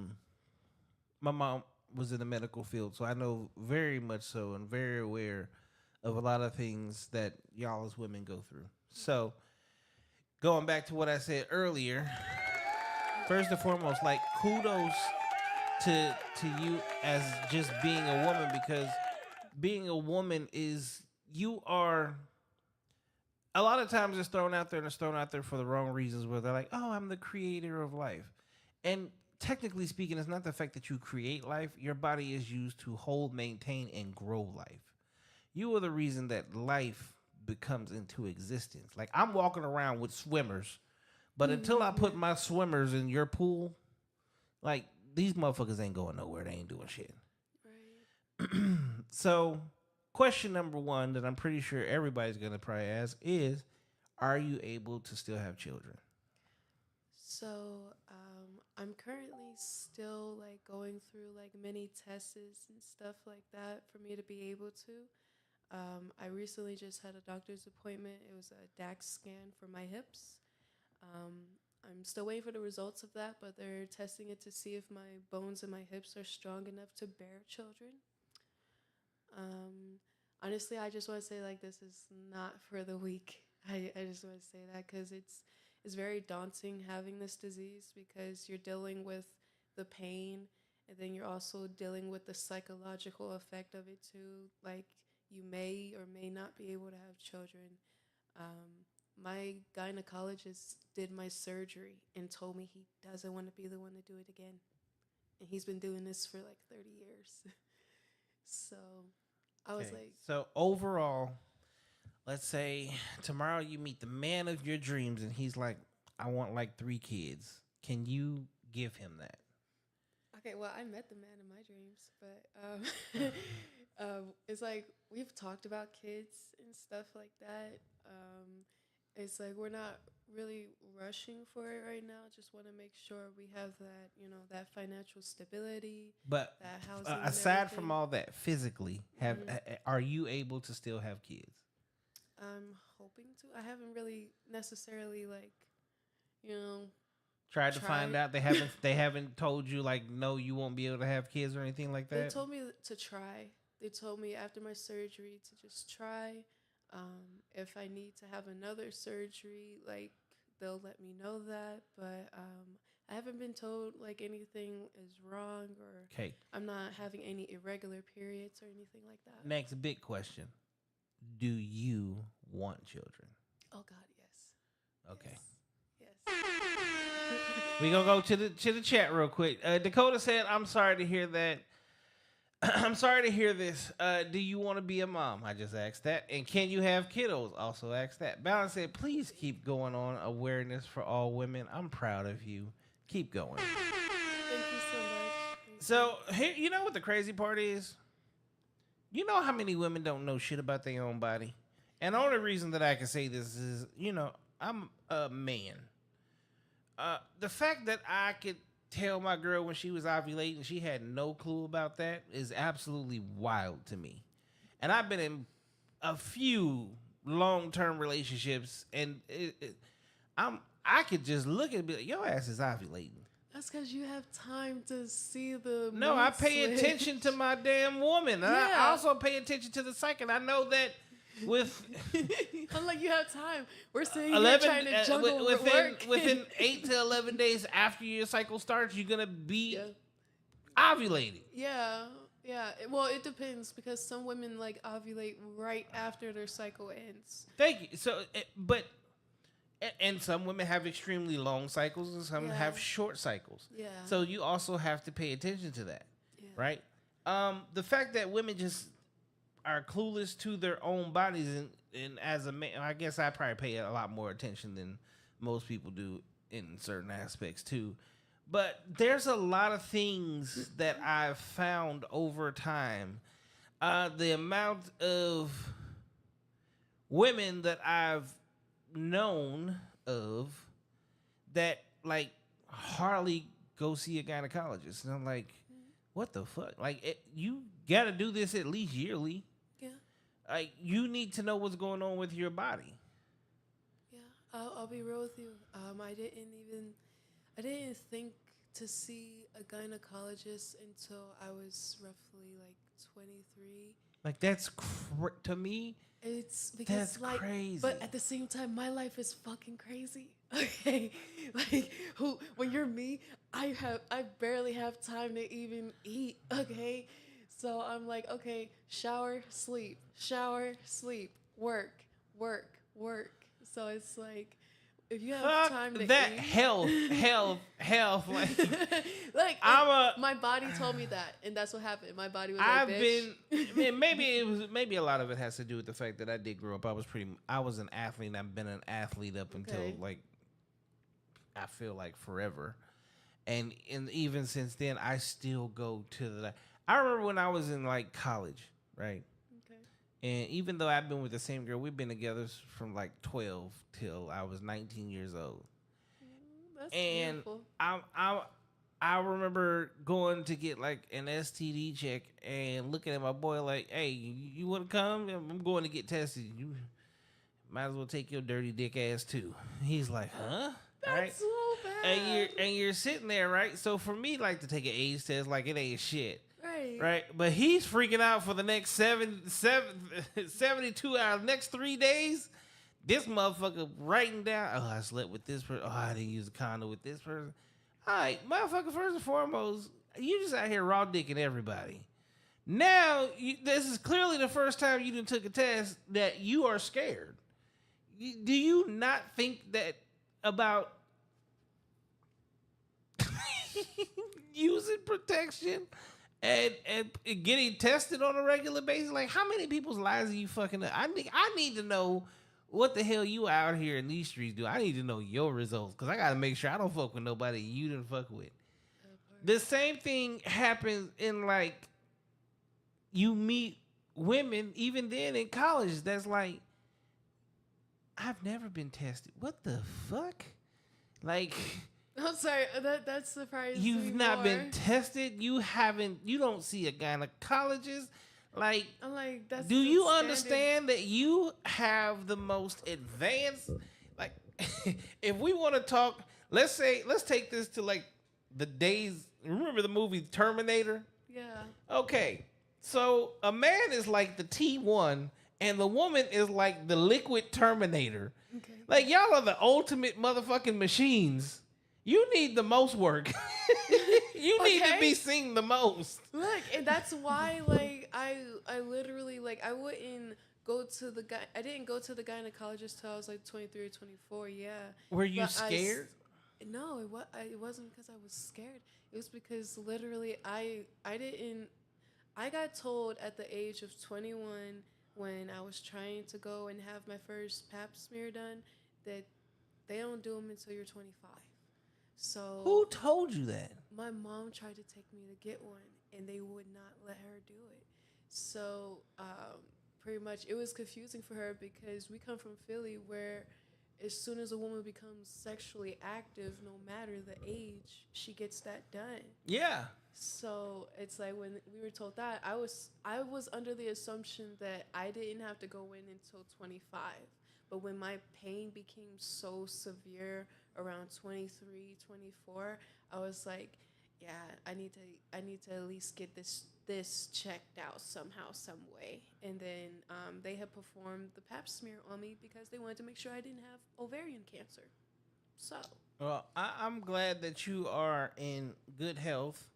B: mom was in the medical field, so I know very much so and very aware of a lot of things that y'all as women go through. So, going back to what I said earlier, first and foremost, like kudos to you as just being a woman, because being a woman is, you are, a lot of times it's thrown out there and it's thrown out there for the wrong reasons, where they're like, oh, I'm the creator of life. And technically speaking, it's not the fact that you create life. Your body is used to hold, maintain, and grow life. You are the reason that life becomes into existence. Like, I'm walking around with swimmers, but until I put my swimmers in your pool, like, these motherfuckers ain't going nowhere. They ain't doing shit.
D: Right.
B: So, question number one that I'm pretty sure everybody's going to probably ask is, are you able to still have children?
D: So, I'm currently still like going through like many tests and stuff like that for me to be able to. I recently just had a doctor's appointment. It was a DAX scan for my hips. I'm still waiting for the results of that, but they're testing it to see if my bones in my hips are strong enough to bear children. Honestly, I just want to say like this is not for the weak. I just want to say that because it's very daunting having this disease, because you're dealing with the pain and then you're also dealing with the psychological effect of it too. Like, you may or may not be able to have children. My gynecologist did my surgery and told me he doesn't want to be the one to do it again. And he's been doing this for like 30 years. So I was like,
B: so overall, let's say tomorrow you meet the man of your dreams and he's like, I want like 3 kids. Can you give him that?
D: okay, well, I met the man in my dreams, but it's like we've talked about kids and stuff like that. It's like we're not really rushing for it right now. Just want to make sure we have that, that financial stability,
B: But
D: that housing. and
B: aside from
D: everything.
B: all that, physically, are you able to still have kids?
D: I'm hoping to. I haven't really necessarily
B: Tried to find
D: tried.
B: out. They haven't told you like, no, you won't be able to have kids or anything like that.
D: They told me to try. They told me after my surgery to just try. If I need to have another surgery, like, they'll let me know that. But I haven't been told like anything is wrong, or
B: Okay.
D: I'm not having any irregular periods or anything like that.
B: Next big question: do you want children?
D: Oh God, yes.
B: Okay.
D: Yes.
B: We gonna go to the chat real quick. Dakota said, "I'm sorry to hear that. I'm sorry to hear this. Do you want to be a mom?" I just asked that. And can you have kiddos? Also asked that. Balance said, "Please keep going on. Awareness for all women. I'm proud of you. Keep going."
D: Thank you so much. Thank
B: So here, you know what the crazy part is? You know how many women don't know shit about their own body? And the only reason that I can say this is, I'm a man. The fact that I could tell my girl when she was ovulating she had no clue about that is absolutely wild to me. And I've been in a few long-term relationships, and I could just look at it and be like, your ass is ovulating.
D: That's because you have time to see the.
B: No, I
D: mood
B: pay
D: switch.
B: attention to my damn woman. And I
D: Yeah.
B: also pay attention to the cycle. I know that with
D: I'm like, you have time. We're sitting here
B: 11
D: trying to juggle work.
B: within 8 to 11 days after your cycle starts, you're gonna be
D: Yeah.
B: ovulating.
D: Yeah. Yeah. Well, it depends because some women like ovulate right after their cycle ends.
B: Thank you. So, and some women have extremely long cycles, and some
D: Yeah.
B: have short cycles.
D: Yeah.
B: So you also have to pay attention to that,
D: Yeah.
B: right? The fact that women just are clueless to their own bodies, and as a man, I guess I probably pay a lot more attention than most people do in certain aspects too. But there's a lot of things that I've found over time. The amount of women that I've known of that like hardly go see a gynecologist, and I'm like, what the fuck? Like, you got to do this at least yearly.
D: Yeah.
B: Like, you need to know what's going on with your body.
D: Yeah. I'll be real with you. I didn't think to see a gynecologist until I was roughly like 23.
B: Like, that's to me.
D: It's because
B: That's
D: like,
B: crazy.
D: but at the same time, my life is fucking crazy. Okay, like when you're me, I barely have time to even eat. Okay, so I'm like, okay, shower, sleep, work. So it's like, if you have time to
B: that
D: eat,
B: health. Like,
D: my body told me that, and that's what happened. My body was
B: I've
D: like, bitch.
B: been maybe a lot of it has to do with the fact that I did grow up. I was an athlete, and I've been an athlete up until like I feel like forever, and even since then I still go to the. I remember when I was in like college, right?
D: Okay.
B: And even though I've been with the same girl, we've been together from like 12 till I was 19 years old.
D: That's
B: And
D: beautiful.
B: I remember going to get like an STD check and looking at my boy like, hey, you want to come? I'm going to get tested. You might as well take your dirty dick ass too. He's like, huh?
D: That's so bad.
B: And you're sitting there, right? So for me, like, to take an AIDS test, like, it ain't shit.
D: Right.
B: But he's freaking out for the next 72 hours, next 3 days. This motherfucker writing down, oh, I slept with this person. Oh, I didn't use a condom with this person. All right, motherfucker, first and foremost, you just out here raw dicking everybody. Now, this is clearly the first time you done took a test that you are scared. Do you not think that about using protection and getting tested on a regular basis? Like, how many people's lives are you fucking up? I need to know what the hell you out here in these streets do. I need to know your results, because I got to make sure I don't fuck with nobody you didn't fuck with. The same thing happens in, like, you meet women, even then in college, that's like, I've never been tested. What the fuck? Like,
D: I'm sorry. That's surprising.
B: you've not been tested. You don't see a gynecologist. Like,
D: I'm like, that's.
B: do
D: the
B: you
D: standard.
B: understand that you have the most advanced? Like, if we want to talk, let's take this to like the days. Remember the movie Terminator?
D: Yeah.
B: Okay, so a man is like the T1, and the woman is like the liquid Terminator.
D: Okay.
B: Like, y'all are the ultimate motherfucking machines. You need the most work. You need to be seen the most.
D: Look, and that's why, like, I literally, like, I didn't go to the gynecologist till I was like 23 or 24. Yeah.
B: Were you scared?
D: No, it wasn't because I was scared. It was because literally I got told at the age of 21, when I was trying to go and have my first pap smear done, that they don't do them until you're 25. So
B: who told you that?
D: My mom tried to take me to get one, and they would not let her do it. So pretty much it was confusing for her, because we come from Philly, where as soon as a woman becomes sexually active, no matter the age, she gets that done.
B: Yeah.
D: So it's like, when we were told that, I was under the assumption that I didn't have to go in until 25. But when my pain became so severe around 23, 24, I was like, yeah, I need to at least get this checked out somehow, some way. And then they had performed the Pap smear on me because they wanted to make sure I didn't have ovarian cancer. So.
B: Well, I'm glad that you are in good health.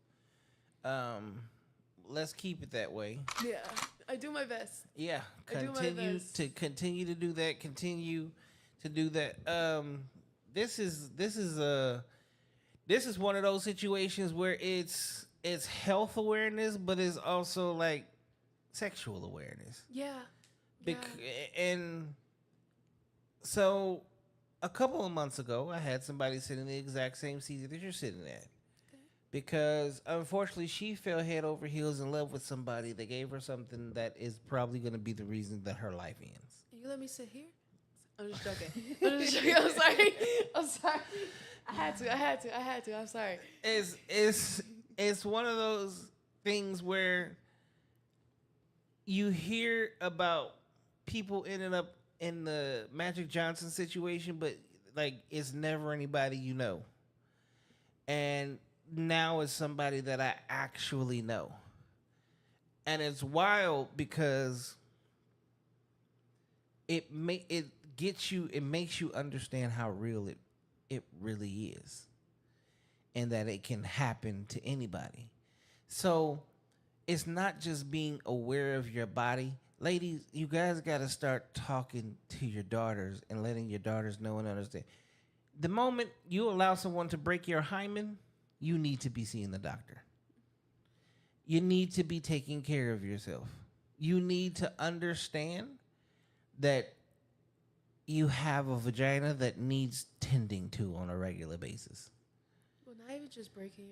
B: Let's keep it that way.
D: Yeah, I do my best.
B: Yeah,
D: I do my
B: continue
D: best.
B: to do that. Continue to do that. This is one of those situations where it's health awareness, but it's also like sexual awareness.
D: Yeah.
B: And so a couple of months ago, I had somebody sit in the exact same seat that you're sitting at. Because unfortunately, she fell head over heels in love with somebody that gave her something that is probably going to be the reason that her life ends.
D: You let me sit here? I'm just joking. I'm sorry. I'm sorry. I had to. I'm sorry.
B: It's one of those things where you hear about people ending up in the Magic Johnson situation, but like it's never anybody you know. And now it's somebody that I actually know. And it's wild because it makes you understand how real it really is. And that it can happen to anybody. So it's not just being aware of your body. Ladies, you guys got to start talking to your daughters and letting your daughters know and understand. The moment you allow someone to break your hymen, you need to be seeing the doctor. You need to be taking care of yourself. You need to understand that you have a vagina that needs tending to on a regular basis.
D: Well, not even just breaking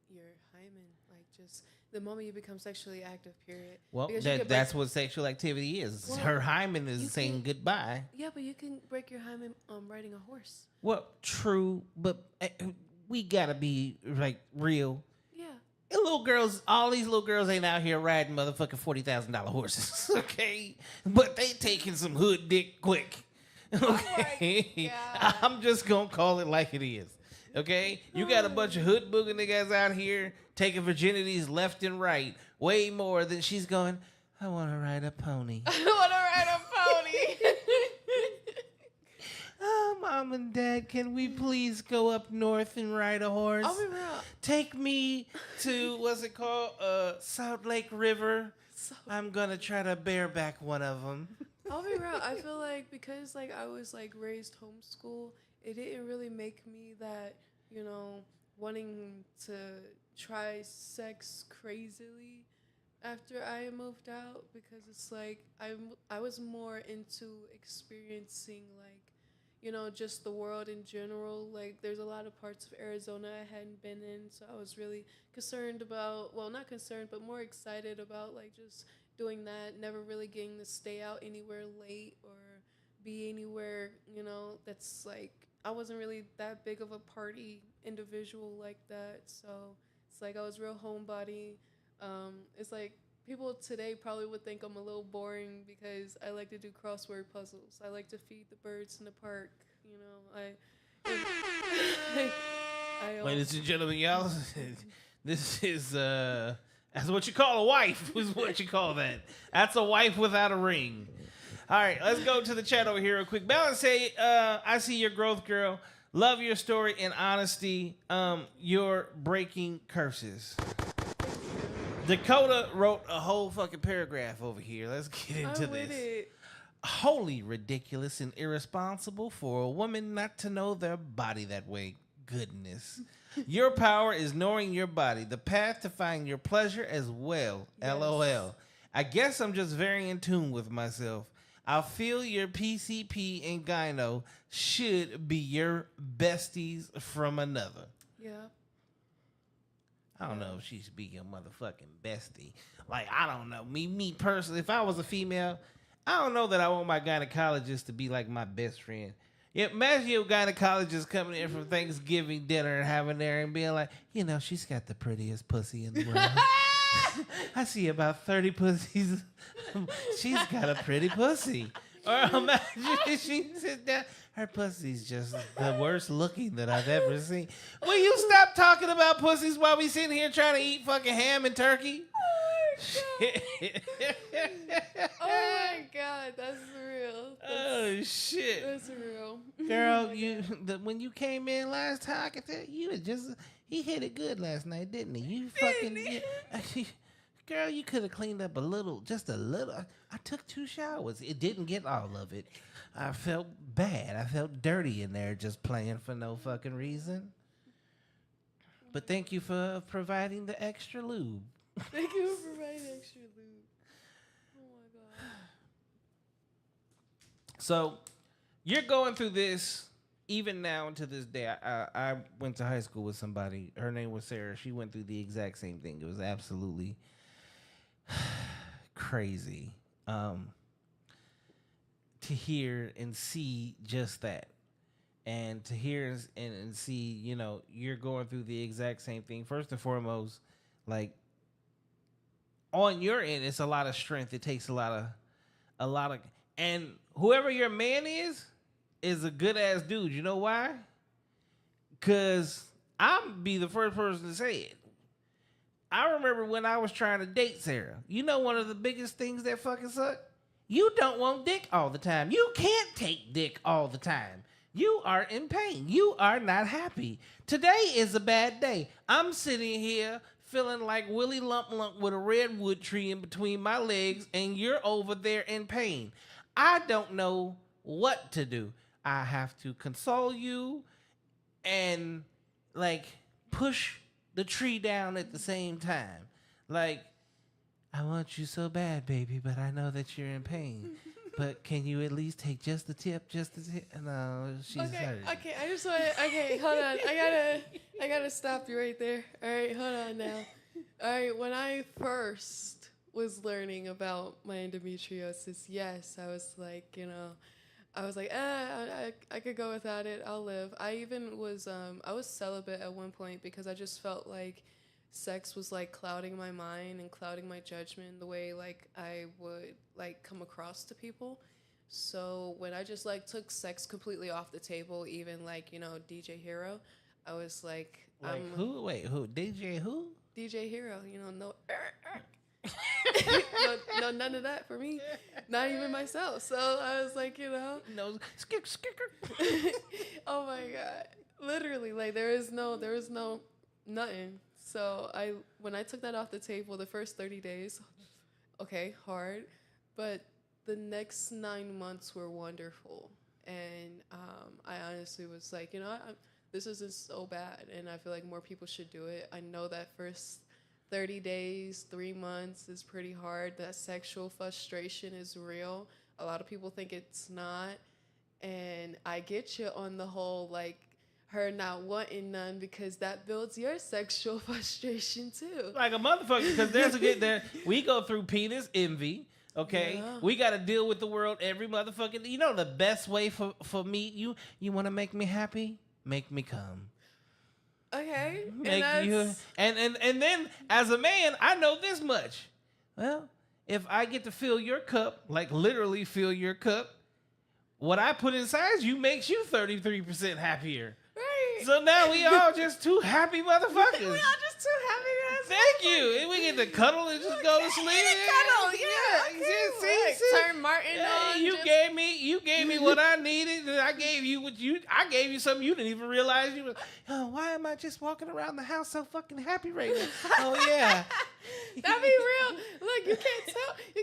D: your hymen, like just the moment you become sexually active, period.
B: Well, that's what sexual activity is.
D: Well,
B: her hymen is saying goodbye.
D: Yeah, but you can break your hymen riding a horse.
B: Well, true, but we gotta be like real.
D: Yeah.
B: And all these little girls ain't out here riding motherfucking $40,000 horses, okay? But they taking some hood dick quick, okay?
D: Oh
B: I'm just gonna call it like it is, okay? You got a bunch of hood booger niggas out here taking virginities left and right, way more than she's going, I want to ride a pony.
D: I want to ride a pony.
B: Oh, Mom and Dad, can we please go up north and ride a horse?
D: I'll be real.
B: Take me to, what's it called? South Lake River. I'm going to try to bareback one of them.
D: I'll be real. I feel like because like I was like raised homeschool, it didn't really make me that, wanting to try sex crazily after I moved out, because it's like I was more into experiencing like, just the world in general. Like there's a lot of parts of Arizona I hadn't been in, so I was really concerned about, well, not concerned, but more excited about like just doing that, never really getting to stay out anywhere late or be anywhere, that's like, I wasn't really that big of a party individual like that. So it's like I was real homebody. It's like people today probably would think I'm a little boring because I like to do crossword puzzles. I like to feed the birds in the park.
B: Ladies and gentlemen, y'all, this is that's what you call a wife. Is what you call that. That's a wife without a ring. All right, let's go to the chat over here real quick. Balance say, I see your growth, girl. Love your story and honesty. You're breaking curses. Dakota wrote a whole fucking paragraph over here. Let's get into this. Wholly ridiculous and irresponsible for a woman not to know their body that way. Goodness. Your power is knowing your body, the path to find your pleasure as well. Yes. LOL. I guess I'm just very in tune with myself. I feel your PCP and gyno should be your besties from another.
D: Yeah.
B: I don't know if she should be your motherfucking bestie. Like, I don't know. Me personally, if I was a female, I don't know that I want my gynecologist to be like my best friend. Yeah, imagine your gynecologist coming in from Thanksgiving dinner and having there and being like, she's got the prettiest pussy in the world. I see about 30 pussies. She's got a pretty pussy. Or imagine she sit down. Her pussy's just the worst looking that I've ever seen. Will you stop talking about pussies while we sitting here trying to eat fucking ham and turkey?
D: Oh my god, that's real.
B: Oh shit.
D: That's real.
B: Girl, when you came in last time, I could tell he hit it good last night, didn't he? You fucking girl, you could have cleaned up just a little. I took 2 showers. It didn't get all of it. I felt bad. I felt dirty in there just playing for no fucking reason. But thank you for providing the extra lube.
D: Thank you for providing extra lube. Oh my god.
B: So, you're going through this even now to this day. I went to high school with somebody. Her name was Sarah. She went through the exact same thing. It was absolutely crazy to hear and see just that. And to hear and see, you're going through the exact same thing. First and foremost, like, on your end, it's a lot of strength. It takes a lot of, and whoever your man is a good ass dude. You know why? Cause I'm be the first person to say it. I remember when I was trying to date Sarah. You know, one of the biggest things that fucking suck? You don't want dick all the time. You can't take dick all the time. You are in pain. You are not happy. Today is a bad day. I'm sitting here feeling like Willie Lump Lump with a redwood tree in between my legs, and you're over there in pain. I don't know what to do. I have to console you and, like, push the tree down at the same time. Like, I want you so bad, baby, but I know that you're in pain. But can you at least take just the tip? No, she's hurt.
D: Okay, hold on. I gotta stop you right there. All right, hold on now. All right, when I first was learning about my endometriosis, yes, I was like, I could go without it. I'll live. I even was, I was celibate at one point because I just felt like sex was like clouding my mind and clouding my judgment the way like I would like come across to people. So when I just like took sex completely off the table, even like, DJ Hero, I was like,
B: who? Wait, who? DJ who?
D: DJ Hero, no, no, none of that for me. Not even myself. So I was like,
B: no, skicker.
D: Oh my god, literally, like there was no nothing. So when I took that off the table, the first 30 days, okay, hard, but the next 9 months were wonderful. And I honestly was like, this isn't so bad, and I feel like more people should do it. I know that first 30 days, 3 months is pretty hard. That sexual frustration is real. A lot of people think it's not. And I get you on the whole, like, her not wanting none because that builds your sexual frustration too.
B: Like a motherfucker, because we go through penis envy. Okay, yeah. We got to deal with the world every motherfucking. The best way for me, you want to make me happy, make me come.
D: Okay,
B: and then as a man, I know this much. Well, if I get to fill your cup, like literally fill your cup, what I put inside you makes you 33% happier.
D: Right.
B: So now we all just two happy motherfuckers.
D: We all just two happy guys.
B: Thank you. And we get to cuddle and just go to sleep.
D: Cuddle, yeah.
B: See.
D: Turn Martin on.
B: You gave me what I needed, and I gave you something you didn't even realize you were. Oh, why am I just walking around the house so fucking happy right now? Oh yeah.
D: That'd be real. Look, you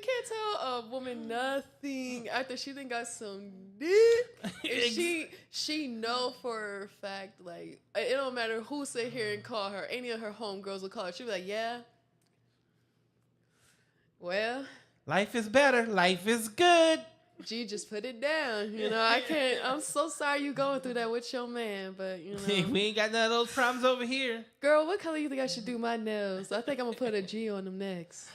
D: can't tell a woman nothing after she done got some dick. She know for a fact, like, it don't matter who sit here and call her, any of her homegirls will call her. She'll be like, yeah. Well,
B: life is better. Life is good.
D: G, just put it down. I can't. I'm so sorry you going through that with your man, but
B: we ain't got none of those problems over here.
D: Girl, what color you think I should do my nails? I think I'm gonna put a G on them next.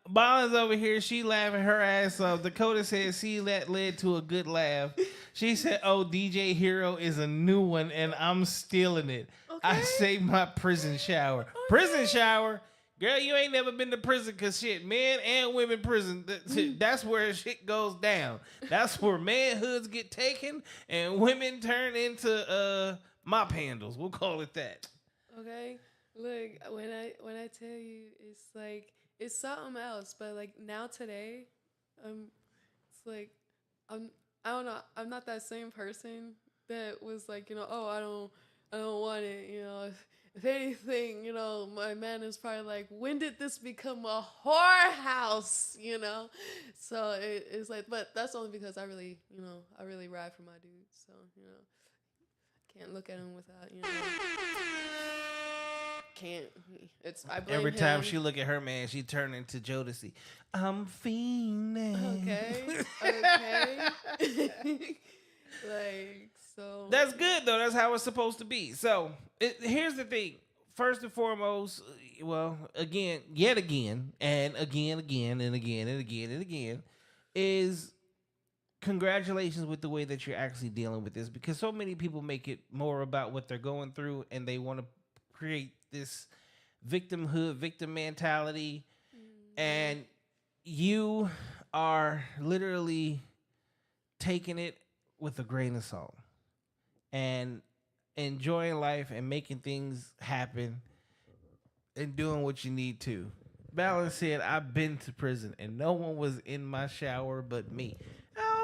B: Ballin's over here. She laughing her ass off. Dakota said, "See, that led to a good laugh." She said, "Oh, DJ Hero is a new one, and I'm stealing it. Okay. I saved my prison shower. Okay. Prison shower." Girl, you ain't never been to prison because shit, men and women prison, that's where shit goes down. That's where manhoods get taken and women turn into mop handles. We'll call it that.
D: Okay, look, when I tell you, it's like it's something else. But like now today, it's like I don't know. I'm not that same person that was like, oh, I don't want it. If anything, my man is probably like, when did this become a whorehouse? So it's like, but that's only because I really ride for my dude. So can't look at him without. Can't. I blame
B: Every time
D: him.
B: she look at her man, she turn into Jodeci. I'm fiending.
D: Okay. Like, so.
B: That's good though. That's how it's supposed to be. So here's the thing. First and foremost, well, yet again, and again, is congratulations with the way that you're actually dealing with this, because so many people make it more about what they're going through and they want to create this victim mentality, and you are literally taking it with a grain of salt and enjoying life and making things happen and doing what you need to. Balance said, I've been to prison and no one was in my shower but me.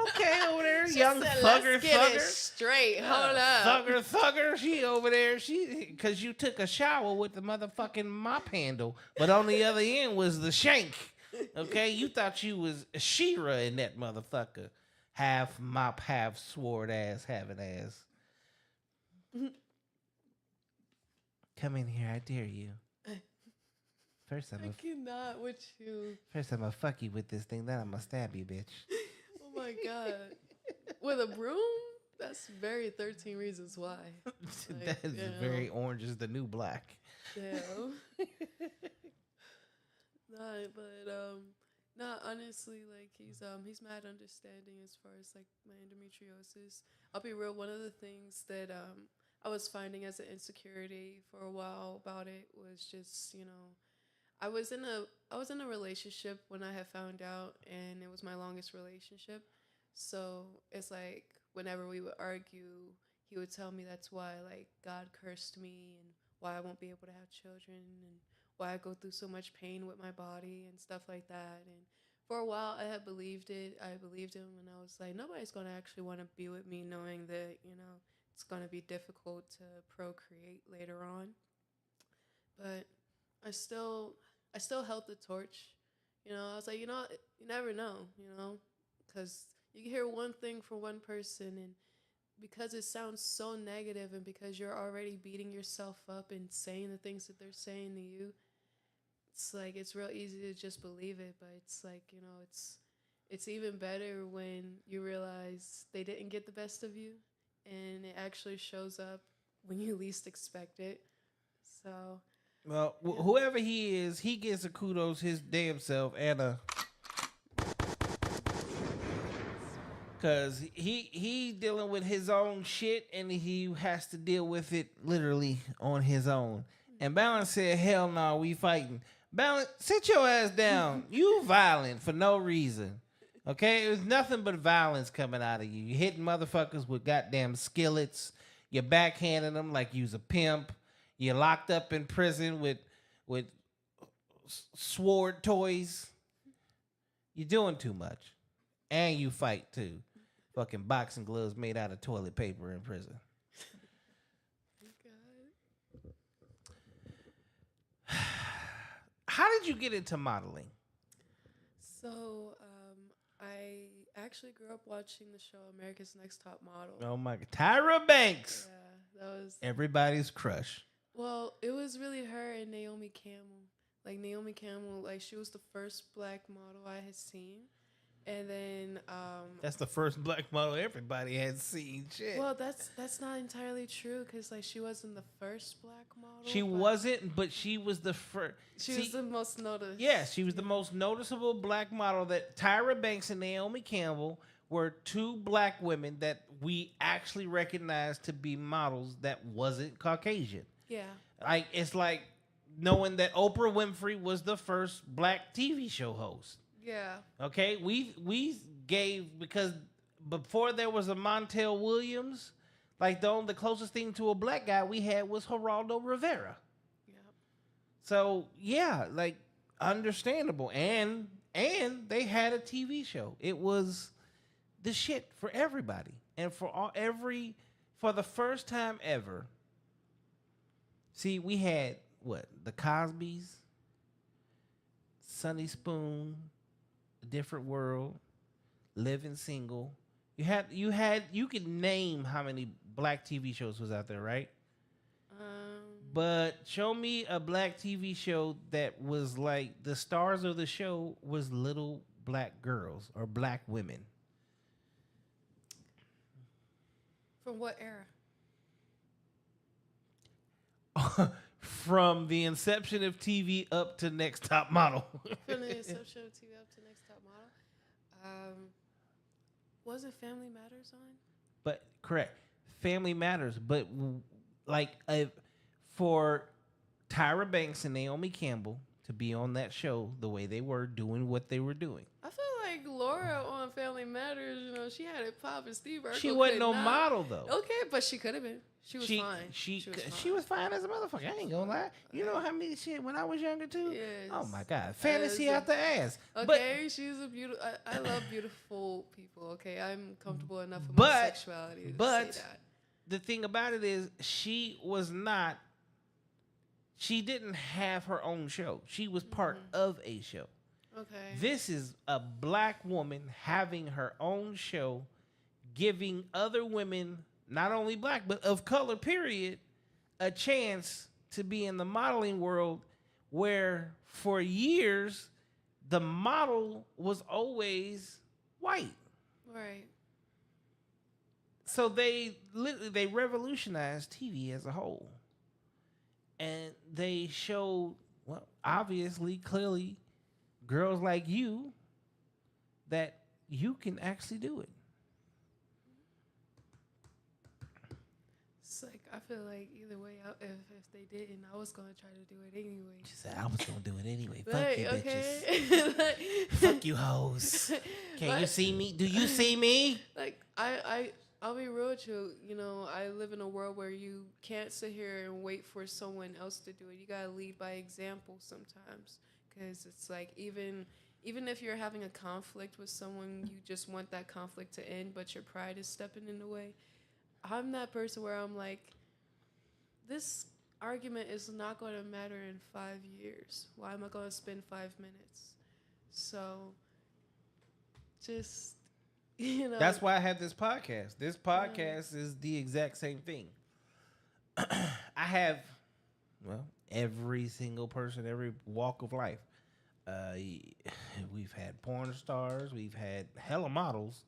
B: Okay, over there, young
D: said,
B: thugger,
D: let's get it straight. Hold up.
B: Thugger. She over there. Because you took a shower with the motherfucking mop handle, but on the other end was the shank. Okay, you thought you was She-Ra in that motherfucker. Half mop, half sword ass, having ass. Come in here, I dare you. First
D: I cannot with you.
B: First I'm gonna fuck you with this thing, then I'm gonna stab you, bitch.
D: Oh my god. With a broom? That's very 13 Reasons Why.
B: That is very Orange is the New Black.
D: Damn. Honestly, like he's mad understanding as far as like my endometriosis. I'll be real, one of the things that I was finding as an insecurity for a while about it was just, I was in a relationship when I had found out, and it was my longest relationship. So it's like whenever we would argue, he would tell me that's why like God cursed me and why I won't be able to have children and why I go through so much pain with my body and stuff like that. And for a while I had believed it. I believed him, and I was like, nobody's gonna actually want to be with me knowing that, it's gonna be difficult to procreate later on. But I still held the torch. I was like, you never know, because you hear one thing from one person, and because it sounds so negative, and because you're already beating yourself up and saying the things that they're saying to you, it's like it's real easy to just believe it. But it's like, it's even better when you realize they didn't get the best of you, and it actually shows up when you least expect it. So.
B: Well, whoever he is, he gets a kudos his damn self and a, cause he dealing with his own shit and he has to deal with it literally on his own. And Balance said, "Hell no, we fighting." Balance, sit your ass down. You violent for no reason. Okay, it was nothing but violence coming out of you. You hitting motherfuckers with goddamn skillets. You backhanding them like you's a pimp. You're locked up in prison with sword toys. You're doing too much. And you fight too. Fucking boxing gloves made out of toilet paper in prison. How did you get into modeling?
D: So, I actually grew up watching the show America's Next Top Model.
B: Oh my God. Tyra Banks.
D: Yeah, that was
B: everybody's crush.
D: Well, it was really her and Naomi Campbell. Like Naomi Campbell, like she was the first black model I had seen. And then
B: that's the first black model everybody had seen. Shit.
D: Well, that's not entirely true, because like she wasn't the first black model.
B: She wasn't, but she was the first.
D: She was the most noticed.
B: Yeah, she was the most noticeable black model. That Tyra Banks and Naomi Campbell were two black women that we actually recognized to be models that wasn't Caucasian.
D: Yeah.
B: Like, it's like knowing that Oprah Winfrey was the first black TV show host.
D: Yeah.
B: Okay, we gave, because before there was a Montel Williams, like the closest thing to a black guy we had was Geraldo Rivera.
D: Yeah.
B: So yeah, like understandable, and they had a TV show. It was the shit for everybody, and for the first time ever. See, we had what, the Cosbys, Sunny Spoon, A Different World, Living Single. You could name how many black TV shows was out there, right? But show me a black TV show that was like the stars of the show was little black girls or black women.
D: From what era?
B: From the inception of TV up to Next Top Model.
D: From the inception of TV up to Next Top Model. Wasn't Family Matters on?
B: But correct, Family Matters. But like for Tyra Banks and Naomi Campbell to be on that show the way they were doing what they were doing.
D: I feel like Laura on Family Matters, you know, she had it popping. Steve Urkel
B: She wasn't no
D: not.
B: model though.
D: Okay, but she could have been. She was fine.
B: She was fine as a motherfucker. I ain't gonna lie. You know how many shit when I was younger too?
D: Yes.
B: Oh my God. Fantasy out the ass.
D: Okay, she's a beautiful. I love beautiful people. Okay, I'm comfortable enough with my
B: But-
D: sexuality to
B: but-
D: say that.
B: The thing about it is she didn't have her own show. She was part of a show.
D: Okay.
B: This is a black woman having her own show, giving other women, not only black, but of color, period, a chance to be in the modeling world where for years the model was always white.
D: Right.
B: So they revolutionized TV as a whole. And they showed, well, obviously, clearly, girls like you, that you can actually do it.
D: It's like, I feel like either way, if they didn't, I was going to try to do it anyway.
B: She said, I was going to do it anyway. Fuck
D: Like,
B: you, bitches.
D: okay.
B: Fuck you, hoes. Can you see me? Do you see me?
D: Like, I'll be real with you. You know, I live in a world where you can't sit here and wait for someone else to do it. You gotta lead by example sometimes, because it's like even if you're having a conflict with someone, you just want that conflict to end, but your pride is stepping in the way. I'm that person where I'm like, this argument is not going to matter in 5 years. Why am I going to spend 5 minutes? So, just. You know,
B: That's why I have this podcast. This podcast is the exact same thing. I have, well, every single person, every walk of life. We've had porn stars. We've had hella models,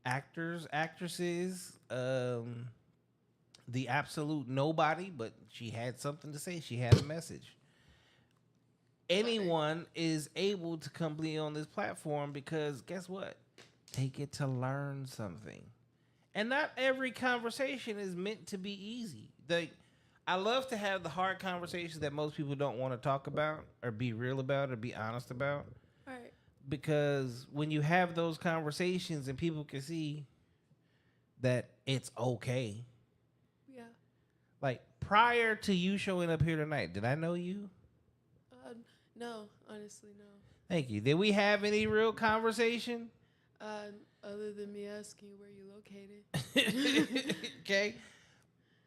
B: actors, actresses, the absolute nobody, but she had something to say. She had a message. Anyone is able to come be on this platform because guess what? They get to learn something. And not every conversation is meant to be easy. I love to have the hard conversations that most people don't want to talk about or be real about or be honest about.
D: right.
B: Because when you have those conversations and people can see that it's okay.
D: Yeah.
B: Like prior to you showing up here tonight, did I know you?
D: No, honestly, no.
B: Thank you. Did we have any real conversation?
D: Other than me asking you where you located.
B: Okay.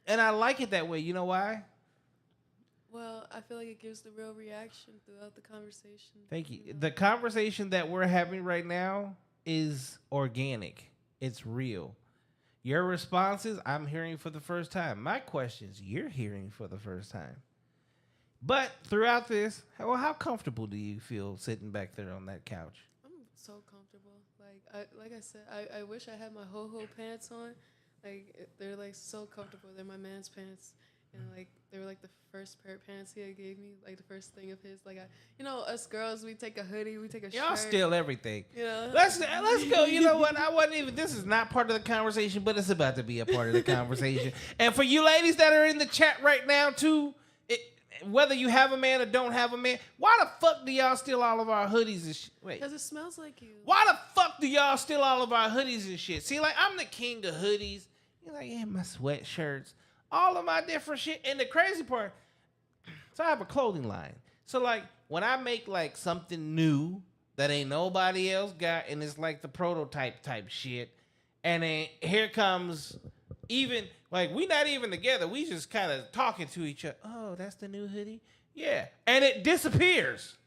B: And I like it that way. You know why?
D: Well, I feel like it gives the real reaction throughout the conversation.
B: Thank you.
D: know?
B: The conversation that we're having right now is organic. It's real. Your responses, I'm hearing for the first time. My questions, you're hearing for the first time. But throughout this, how comfortable do you feel sitting back there on that couch?
D: I'm so comfortable. Like I said, I wish I had my ho-ho pants on. Like, they're, like, so comfortable. They're my man's pants. And, like, they were, like, the first pair of pants he had gave me. Like, the first thing of his. Like, us girls, we take a hoodie, we take a shirt.
B: Y'all steal everything.
D: You know?
B: Let's go. You know what? This is not part of the conversation, but it's about to be a part of the conversation. And for you ladies that are in the chat right now, too, whether you have a man or don't have a man, why the fuck do y'all steal all of our hoodies and shit? Wait.
D: Because it smells like you.
B: Why the fuck do y'all steal all of our hoodies and shit? See, like, I'm the king of hoodies. You're like, yeah, my sweatshirts, all of my different shit. And the crazy part, so I have a clothing line. So, like, when I make, like, something new that ain't nobody else got, and it's like the prototype type shit, and then here comes even, like, we not even together. We just kind of talking to each other. Oh, that's the new hoodie? Yeah. And it disappears.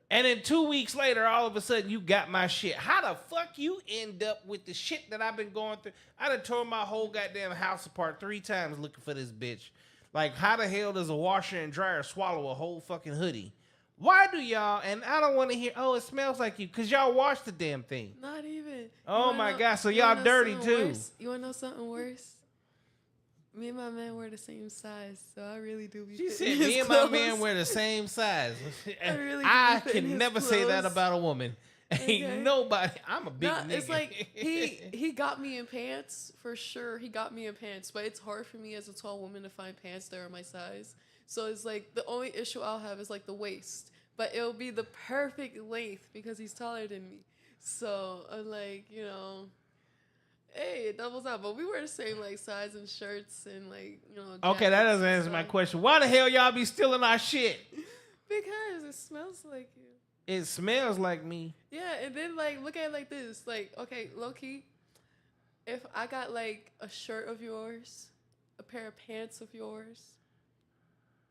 B: And then 2 weeks later, all of a sudden, you got my shit. How the fuck you end up with the shit that I've been going through? I done tore my whole goddamn house apart 3 times looking for this bitch. Like, how the hell does a washer and dryer swallow a whole fucking hoodie? Why do y'all, and I don't want to hear, oh, it smells like you, because y'all wash the damn thing.
D: Not even.
B: Oh, my God, so y'all dirty, too.
D: Worse? You want to know something worse? Me and my man wear the same size, so I really do be
B: She
D: fitting
B: said,
D: his
B: me and
D: clothes.
B: my man wear the same size.
D: really
B: I
D: do be fitting
B: can
D: his
B: never say that
D: clothes.
B: about a woman.
D: Okay.
B: Ain't nobody, I'm a big
D: Nah,
B: nigga.
D: it's like, he got me in pants, for sure. He got me in pants, but it's hard for me as a tall woman to find pants that are my size. So it's like, the only issue I'll have is like the waist. But it'll be the perfect length because he's taller than me. So I'm like, you know, hey, it doubles out. But we wear the same like size and shirts and like, you know.
B: Okay, that doesn't answer my question. Why the hell y'all be stealing our shit?
D: Because it smells like you.
B: It smells like me.
D: Yeah, and then like look at it like this. Like, okay, low key, if I got like a shirt of yours, a pair of pants of yours,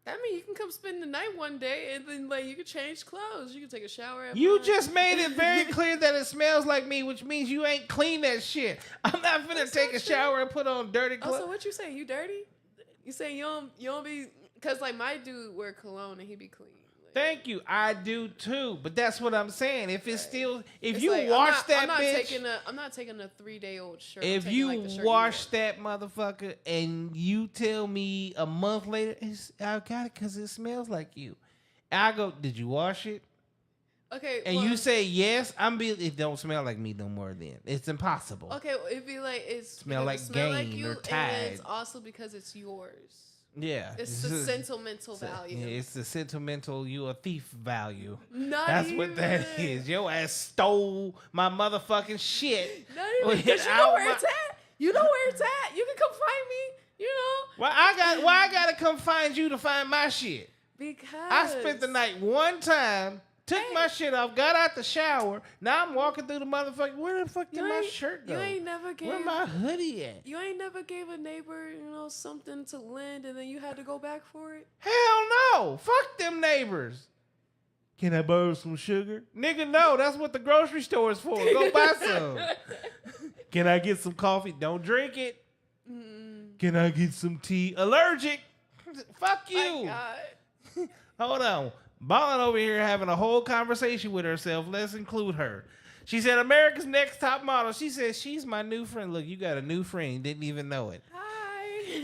D: that means you can come spend the night one day and then like you can change clothes. You can take a shower at
B: You
D: mine.
B: just made it very clear that it smells like me, which means you ain't clean that shit. I'm not finna
D: That's
B: take
D: not
B: a
D: true.
B: shower and put on dirty
D: Oh,
B: clothes.
D: so what you saying? You dirty? You saying you don't be, cause like my dude wear cologne and he be clean. Like,
B: Thank you. I do too, but that's what I'm saying. If it's still, if
D: it's
B: you
D: like,
B: wash
D: I'm not
B: bitch,
D: I'm not taking a 3-day-old shirt. I'm
B: if
D: taking,
B: you
D: like, the shirt
B: wash
D: you
B: that motherfucker and you tell me a month later, I got it because it smells like you. I go, did you wash it?
D: wear. Okay.
B: And
D: well,
B: you say yes, it don't smell like me no more then. It's impossible.
D: Okay, well, it'd be like
B: Smell
D: because
B: like
D: it smell
B: Gain
D: you,
B: or
D: and
B: Tide.
D: it's also because it's yours.
B: Yeah.
D: It's the sentimental value.
B: Yeah, it's the sentimental, you a thief value.
D: Not
B: That's
D: even.
B: what that is. Your ass stole my motherfucking shit.
D: Not even. Because you know
B: Out
D: where
B: my-
D: it's at. You know where it's at. You can come find me. You know.
B: Why I gotta come find you to find my shit?
D: Because
B: I spent the night one time, took my shit off, got out the shower. Now I'm walking through the motherfucker. Where the fuck did my shirt go?
D: You ain't never gave.
B: Where my hoodie at?
D: You ain't never gave a neighbor, you know, something to lend, and then you had to go back for it.
B: Hell no. Fuck them neighbors. Can I borrow some sugar? Nigga, no. That's what the grocery store is for. Go buy some. Can I get some coffee? Don't drink it. Can I get some tea? Allergic. Fuck you.
D: My God.
B: Hold on. Ballin over here having a whole conversation with herself. Let's include her. She said, America's Next Top Model. She said, she's my new friend. Look, you got a new friend. Didn't even know it.
D: Hi.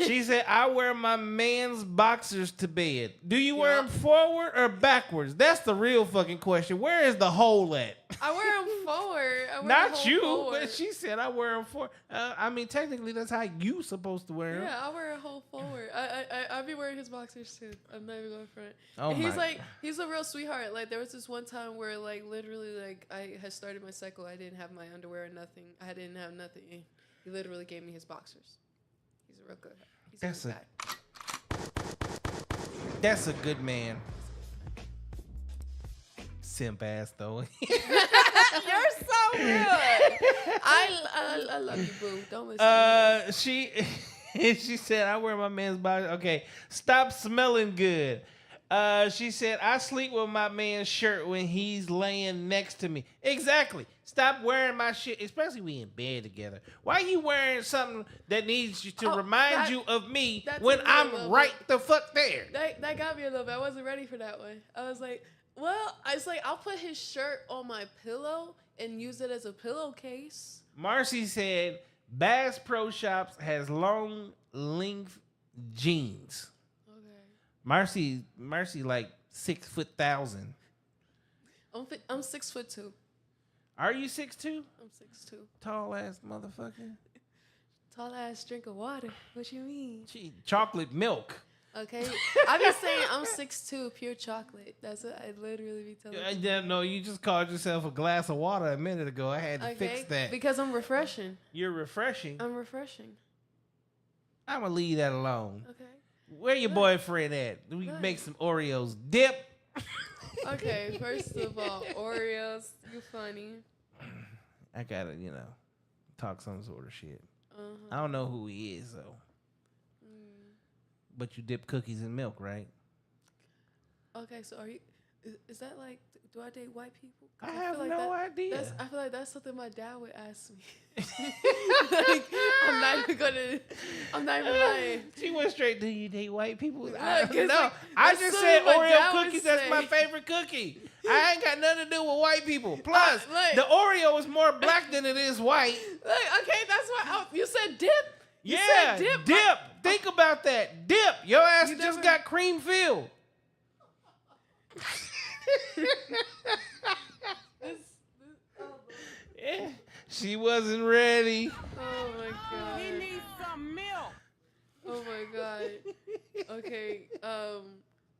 B: She said, I wear my man's boxers to bed. Do you wear them forward or backwards? That's the real fucking question. Where is the hole at?
D: I wear them forward. I wear
B: Not
D: the whole
B: you,
D: forward.
B: but she said I wear them forward. I mean, technically, that's how you supposed to wear them.
D: Yeah, I wear a whole forward. I be wearing his boxers too. I'm not even going front.
B: Oh
D: And
B: my.
D: he's a real sweetheart. Like there was this one time where like literally like I had started my cycle. I didn't have my underwear or nothing. I didn't have nothing. He literally gave me his boxers. He's a real good. He's
B: That's
D: a good guy.
B: That's a good man. Simp ass though.
D: You're so rude. I love you, boo. Don't listen.
B: She said I wear my man's box. Okay, stop smelling good. She said I sleep with my man's shirt when he's laying next to me. Exactly. Stop wearing my shit, especially we in bed together. Why you wearing something that needs you to remind you of me when I'm right the fuck there?
D: That got me a little bit. I wasn't ready for that one. I was like, well, I was like, I'll put his shirt on my pillow and use it as a pillowcase.
B: Marcy said Bass Pro Shops has long length jeans.
D: Okay.
B: Marcy like 6'1,000".
D: I'm 6'2".
B: Are you 6'2"?
D: I'm 6'2".
B: Tall ass motherfucker.
D: Tall ass drink of water. What you mean?
B: Chocolate milk.
D: Okay, I be saying I'm 6'2", pure chocolate. That's what I literally be telling
B: I
D: you.
B: didn't know you just called yourself a glass of water a minute ago. I had to fix that.
D: Because I'm refreshing.
B: You're refreshing.
D: I'm refreshing.
B: I'm gonna leave that alone.
D: Okay.
B: Where your boyfriend at? We
D: Good.
B: make some Oreos dip.
D: Okay, first of all, Oreos, you funny.
B: I gotta, talk some sort of shit.
D: Uh-huh.
B: I don't know who he is though. But you dip cookies in milk, right?
D: Okay, so are you? Is that like? Do I date white people?
B: I have no idea.
D: I feel like that's something my dad would ask me. Like, I'm not even lying.
B: She went straight. Do you date white people?
D: Look,
B: I don't know.
D: like,
B: I
D: that's
B: just
D: something
B: said
D: my
B: Oreo
D: dad would
B: cookies. That's my
D: say.
B: favorite cookie. I ain't got nothing to do with white people. Plus,
D: like-
B: the Oreo is more black than it is white.
D: Like, okay, that's why you said dip. You
B: Yeah,
D: said dip.
B: dip. Think about that. Dip. Your ass
D: You
B: just
D: never-
B: got cream filled. Yeah, she wasn't ready.
D: Oh my god.
A: He needs some milk.
D: Oh my god. Okay.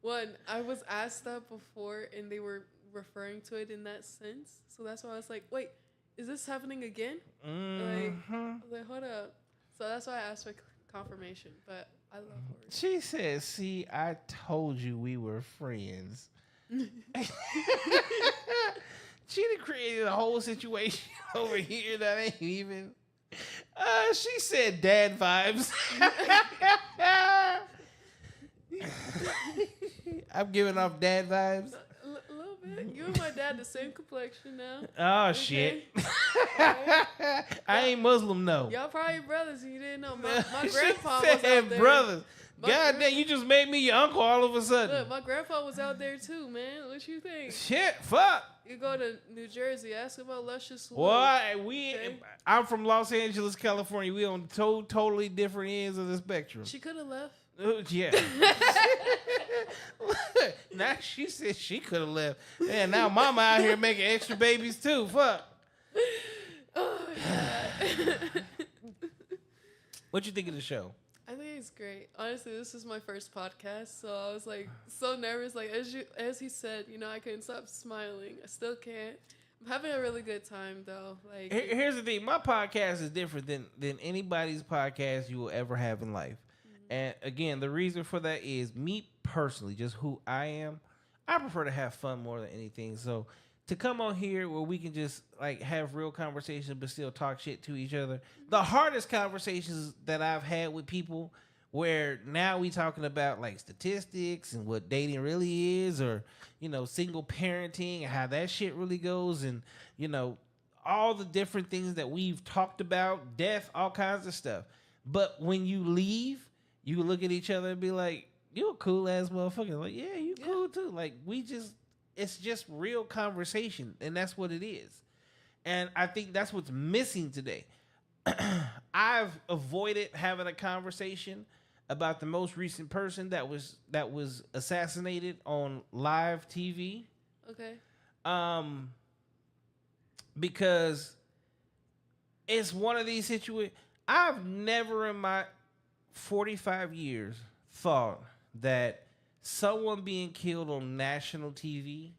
D: One, I was asked that before, and they were referring to it in that sense. So that's why I was like, wait, is this happening again? Like, I was like, hold up. So that's why I asked for confirmation. But I love Oreos.
B: She said, "See, I told you we were friends." She done created a whole situation over here that ain't even. She said dad vibes. I'm giving off dad vibes.
D: A little bit. You and my dad the same complexion now.
B: Oh, shit.
D: Okay.
B: I ain't Muslim, no.
D: Y'all probably brothers and you didn't know. My
B: She
D: grandpa was
B: said
D: out there.
B: brothers.
D: My
B: God
D: gra-
B: damn, you just made me your uncle all of a sudden.
D: Look, my grandpa was out there too, man. What you think?
B: Shit, fuck.
D: You go to New Jersey, ask about Luscious Wood.
B: Well,
D: Okay.
B: I'm from Los Angeles, California. We on totally different ends of the spectrum.
D: She could have left.
B: Yeah. Now she said she could have left. And now mama out here making extra babies too. Fuck.
D: Oh, yeah.
B: What you think of the show?
D: I think it's great. Honestly, this is my first podcast, so I was like so nervous. Like as he said, I couldn't stop smiling. I still can't. I'm having a really good time though. Like
B: Here's the thing. My podcast is different than anybody's podcast you will ever have in life. And again, the reason for that is me personally, just who I am. I prefer to have fun more than anything. So to come on here where we can just like have real conversations but still talk shit to each other. The hardest conversations that I've had with people where now we talking about like statistics and what dating really is, or single parenting and how that shit really goes, and all the different things that we've talked about, death, all kinds of stuff. But when you leave, you look at each other and be like, "You a cool ass motherfucker." Like, yeah, you cool too. Like, it's just real conversation, and that's what it is. And I think that's what's missing today. I've avoided having a conversation about the most recent person that was assassinated on live TV.
D: okay.
B: Because it's one of these situations. I've never in my 45 years thought that someone being killed on national TV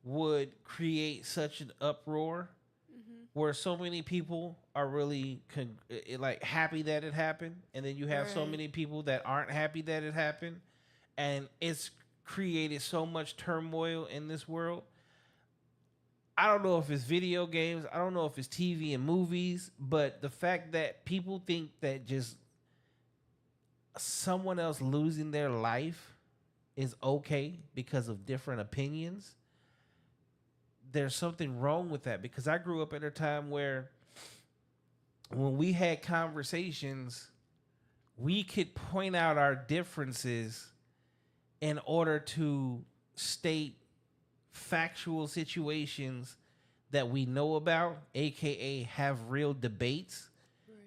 B: would create such an uproar where so many people are really happy that it happened, and then you have so
D: Right.
B: many people that aren't happy that it happened, and it's created so much turmoil in this world. I don't know if it's video games, I don't know if it's TV and movies, but the fact that people think that just someone else losing their life is okay because of different opinions, there's something wrong with that. Because I grew up at a time where when we had conversations, we could point out our differences in order to state factual situations that we know about, aka have real debates,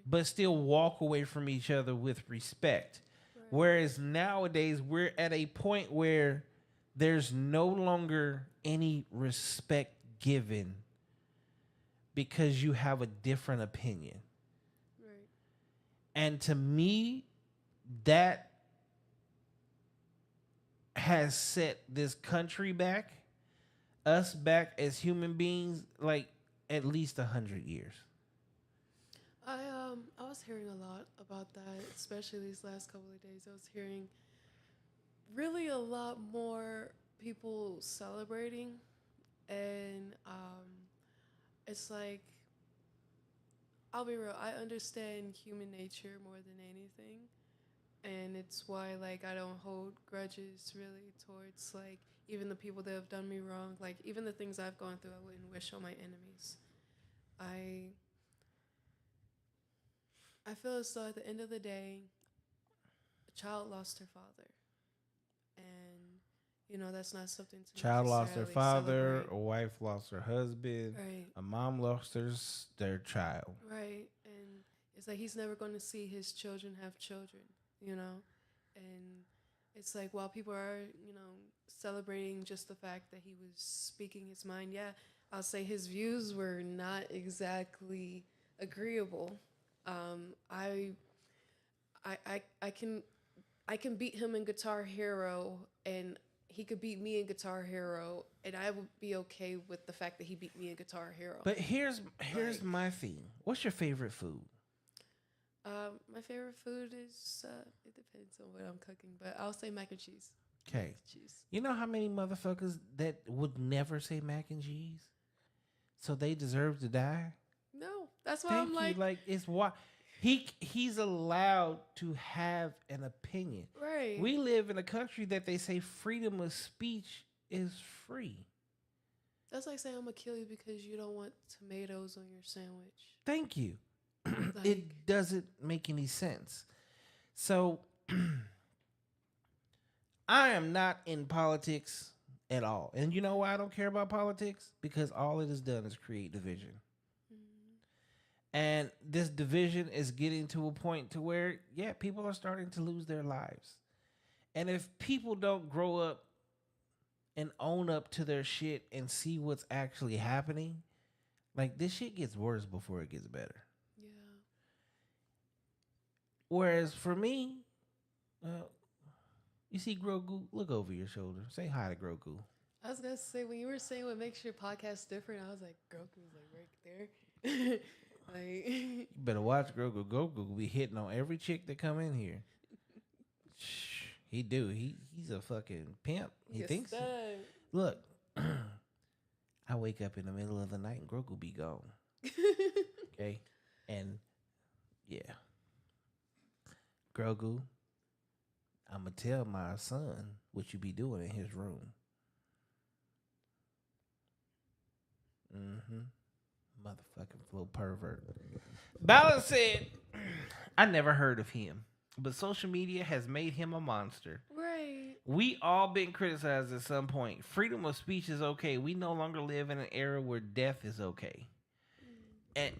B: but still walk away from each other with respect. Whereas nowadays we're at a point where there's no longer any respect given because you have a different opinion.
D: Right.
B: And to me, that has set this country back, us back as human beings, like at least 100 years.
D: I was hearing a lot about that, especially these last couple of days. I was hearing really a lot more people celebrating, and it's like, I'll be real, I understand human nature more than anything, and it's why, like, I don't hold grudges really towards, like, even the people that have done me wrong. Like, even the things I've gone through, I wouldn't wish on my enemies. I feel as though at the end of the day, a child lost her father, and that's not something to
B: Child lost their
D: necessarily
B: father,
D: celebrate.
B: a wife lost her husband,
D: Right,
B: a mom lost their child.
D: right, and it's like he's never going to see his children have children, and it's like, while people are celebrating just the fact that he was speaking his mind, yeah, I'll say his views were not exactly agreeable. I can beat him in Guitar Hero, and he could beat me in Guitar Hero, and I would be okay with the fact that he beat me in Guitar Hero.
B: But here's
D: Like-
B: my thing. What's your favorite food?
D: My favorite food is it depends on what I'm cooking, but I'll say mac and cheese.
B: Okay.
D: Mac and cheese.
B: You know how many motherfuckers that would never say mac and cheese? So they deserve to die?
D: No, that's why
B: Thank
D: I'm
B: you.
D: like,
B: Like, it's why he's allowed to have an opinion.
D: right.
B: We live in a country that they say freedom of speech is free.
D: That's like saying I'm gonna kill you because you don't want tomatoes on your sandwich.
B: Thank you.
D: Like-
B: It doesn't make any sense. So I am not in politics at all. And you know why I don't care about politics? Because all it has done is create division. And this division is getting to a point to where, yeah, people are starting to lose their lives. And if people don't grow up and own up to their shit and see what's actually happening, like, this shit gets worse before it gets better.
D: Yeah.
B: Whereas for me, you see Grogu, look over your shoulder. Say hi to Grogu.
D: I was gonna say, when you were saying what makes your podcast different, I was like, Groku's like right there. Like,
B: You better watch Grogu. Grogu be hitting on every chick that come in here. Shh, he do. He's a fucking pimp. He
D: yes,
B: thinks.
D: sir.
B: Look, I wake up in the middle of the night and Grogu be gone. Okay, and yeah, Grogu, I'ma tell my son what you be doing in his room. Motherfucking little pervert. Balance said, I never heard of him, but social media has made him a monster.
D: Right.
B: We all been criticized at some point. Freedom of speech is okay. We no longer live in an era where death is okay. And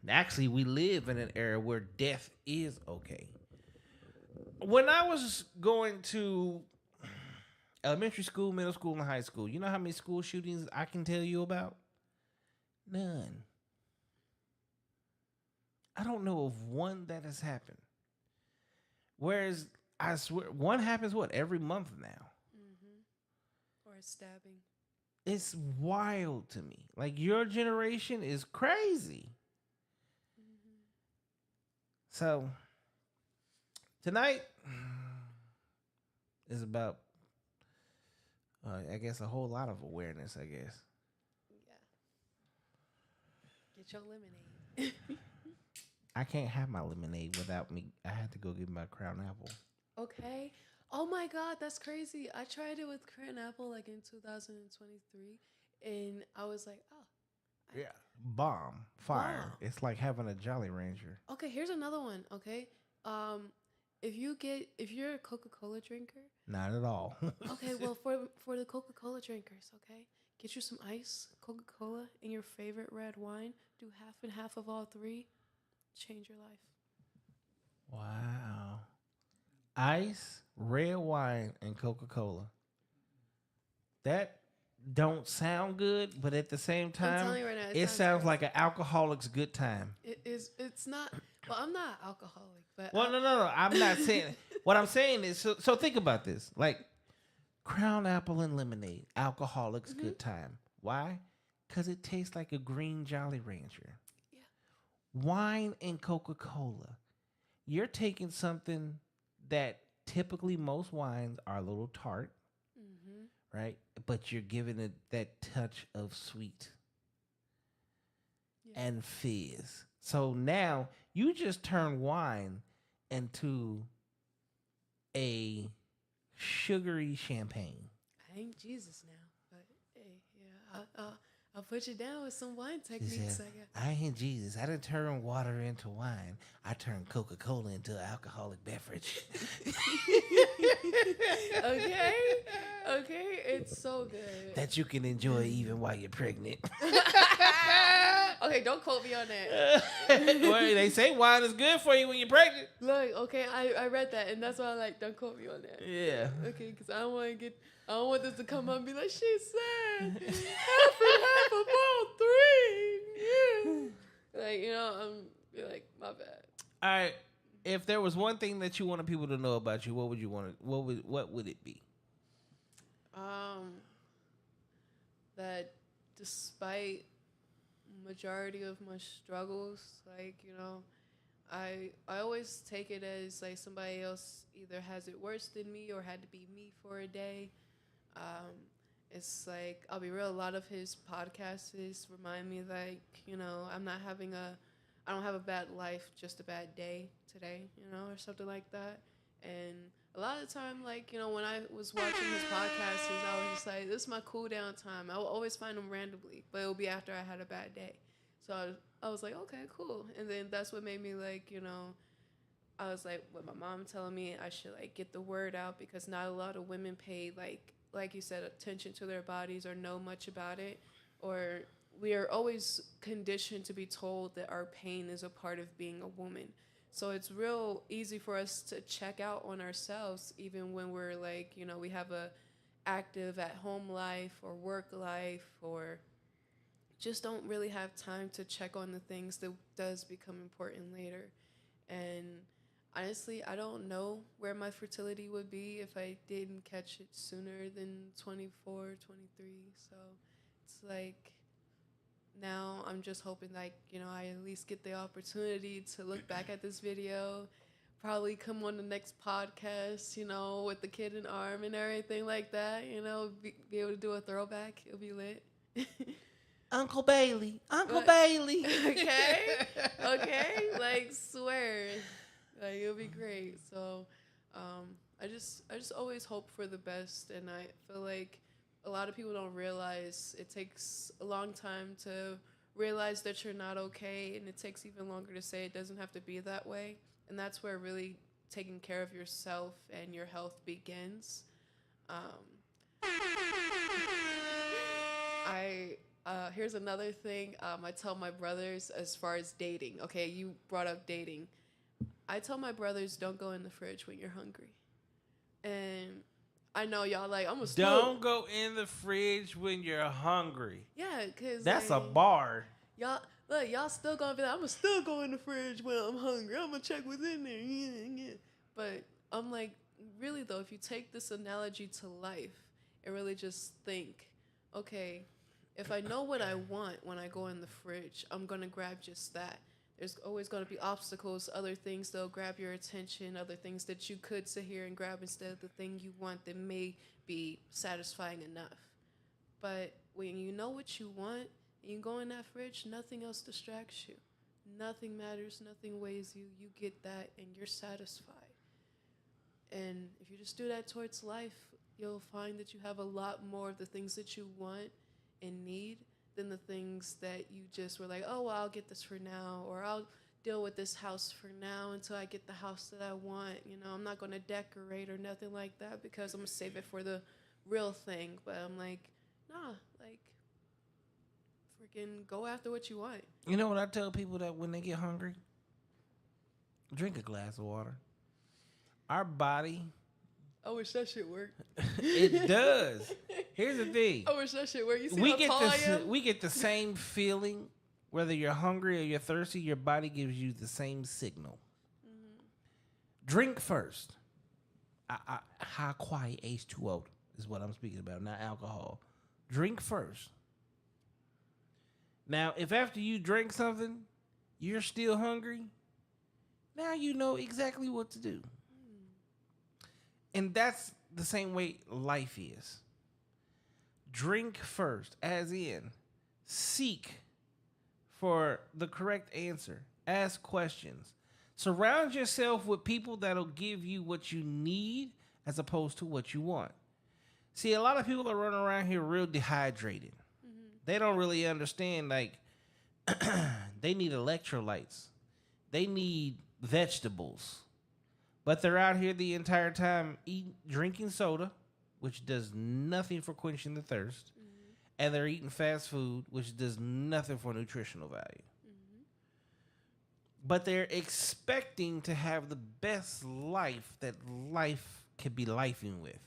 B: actually, we live in an era where death is okay. When I was going to elementary school, middle school, and high school, you know how many school shootings I can tell you about? None. I don't know of one that has happened. Whereas, I swear, one happens, every month now.
D: Or a stabbing.
B: It's wild to me. Like, your generation is crazy. So, tonight is about, I guess, a whole lot of awareness, I guess.
D: Yeah. Get your lemonade.
B: I can't have my lemonade without me. I had to go get my Crown Apple.
D: Okay. Oh my God, that's crazy. I tried it with Crown Apple like in 2023, and I was like, oh.
B: Yeah. Bomb. Fire.
D: Bomb.
B: It's like having a Jolly Rancher.
D: Okay, here's another one. Okay. If you're a Coca-Cola drinker,
B: Not at all.
D: okay, well for the Coca-Cola drinkers, okay, get you some ice, Coca-Cola, and your favorite red wine. Do half and half of all three. Change your life.
B: Wow. Ice, red wine, and Coca-Cola. That don't sound good, but at the same time,
D: telling you right now, it
B: it
D: sounds
B: sounds
D: great.
B: like an alcoholic's good time.
D: It's not. Well, I'm not alcoholic, but
B: Well, no. I'm not saying. What I'm saying is, so think about this. Like, Crown apple and lemonade, alcoholics, good time. Why? Because it tastes like a green Jolly Rancher.
D: Yeah.
B: Wine and Coca-Cola. You're taking something that typically most wines are a little tart, right? But you're giving it that touch of sweet
D: Yeah.
B: and fizz. So now you just turn wine into a sugary champagne.
D: I ain't Jesus now, but hey, yeah, I'll put you down with some wine
B: She
D: techniques.
B: said,
D: I got.
B: I ain't Jesus. I didn't turn water into wine. I turned Coca-Cola into an alcoholic beverage.
D: Okay, okay, it's so good.
B: That you can enjoy even while you're pregnant.
D: Okay, don't quote me on that.
B: Well, they say wine is good for you when you're pregnant.
D: Look, okay, I read that, and that's why I like, don't quote me on that.
B: Yeah.
D: Okay, because I don't want this to come up and be like, she said half and half of all three. Yeah. Like, I'm be like, my bad.
B: All right. If there was one thing that you wanted people to know about you, what would you want to, what would it be?
D: That despite majority of my struggles, like, I always take it as like somebody else either has it worse than me or had to be me for a day. It's like, I'll be real, a lot of his podcasts remind me like, I don't have a bad life, just a bad day today, or something like that. And a lot of the time, like, when I was watching his podcasts, I was just like, this is my cool down time. I will always find them randomly, but it will be after I had a bad day. So I was like, okay, cool. And then that's what made me like, I was like, with my mom telling me I should like get the word out because not a lot of women pay like you said, attention to their bodies or know much about it, or we are always conditioned to be told that our pain is a part of being a woman. So it's real easy for us to check out on ourselves, even when we're like, we have a active at home life or work life, or just don't really have time to check on the things that does become important later. And honestly, I don't know where my fertility would be if I didn't catch it sooner than 24, 23. So it's like, now I'm just hoping like, I at least get the opportunity to look back at this video, probably come on the next podcast, with the kid in arm and everything like that, be able to do a throwback. It'll be lit.
B: Uncle Bailey.
D: Okay, like, swear. Like, it'll be great. So, I just always hope for the best, and I feel like a lot of people don't realize it takes a long time to realize that you're not okay, and it takes even longer to say it doesn't have to be that way. And that's where really taking care of yourself and your health begins. Here's another thing I tell my brothers as far as dating. Okay, you brought up dating. I tell my brothers, don't go in the fridge when you're hungry. And I know y'all like, I'm gonna
B: Don't go in the fridge when you're hungry.
D: Yeah, because
B: that's a bar.
D: Y'all still gonna be like, I'm gonna still go in the fridge when I'm hungry. I'm gonna check what's in there. Yeah. But I'm like, really though, if you take this analogy to life and really just think, okay, if I know what I want when I go in the fridge, I'm gonna grab just that. There's always going to be obstacles, other things that'll grab your attention, other things that you could sit here and grab instead of the thing you want that may be satisfying enough. But when you know what you want and you go in that fridge, nothing else distracts you. Nothing matters, nothing weighs you. You get that and you're satisfied. And if you just do that towards life, you'll find that you have a lot more of the things that you want and need than the things that you just were like, oh, well, I'll get this for now, or I'll deal with this house for now until I get the house that I want. I'm not going to decorate or nothing like that because I'm going to save it for the real thing. But I'm like, nah, like, freaking go after what you want.
B: You know what I tell people that when they get hungry? Drink a glass of water. Our body...
D: I wish that shit worked.
B: It does. Here's the thing.
D: I wish that shit worked. You see how tall I am?
B: We get the same feeling, whether you're hungry or you're thirsty. Your body gives you the same signal. Mm-hmm. Drink first. High quiet H2O. is what I'm speaking about, not alcohol. Drink first. Now, if after you drink something, you're still hungry, now you know exactly what to do. And that's the same way life is. Drink first, as in, seek for the correct answer. Ask questions. Surround yourself with people that'll give you what you need as opposed to what you want. See, a lot of people are running around here real dehydrated. They don't really understand, like, they need electrolytes. They need vegetables. But they're out here the entire time drinking soda, which does nothing for quenching the thirst. And they're eating fast food, which does nothing for nutritional value. But they're expecting to have the best life that life can be lifing with.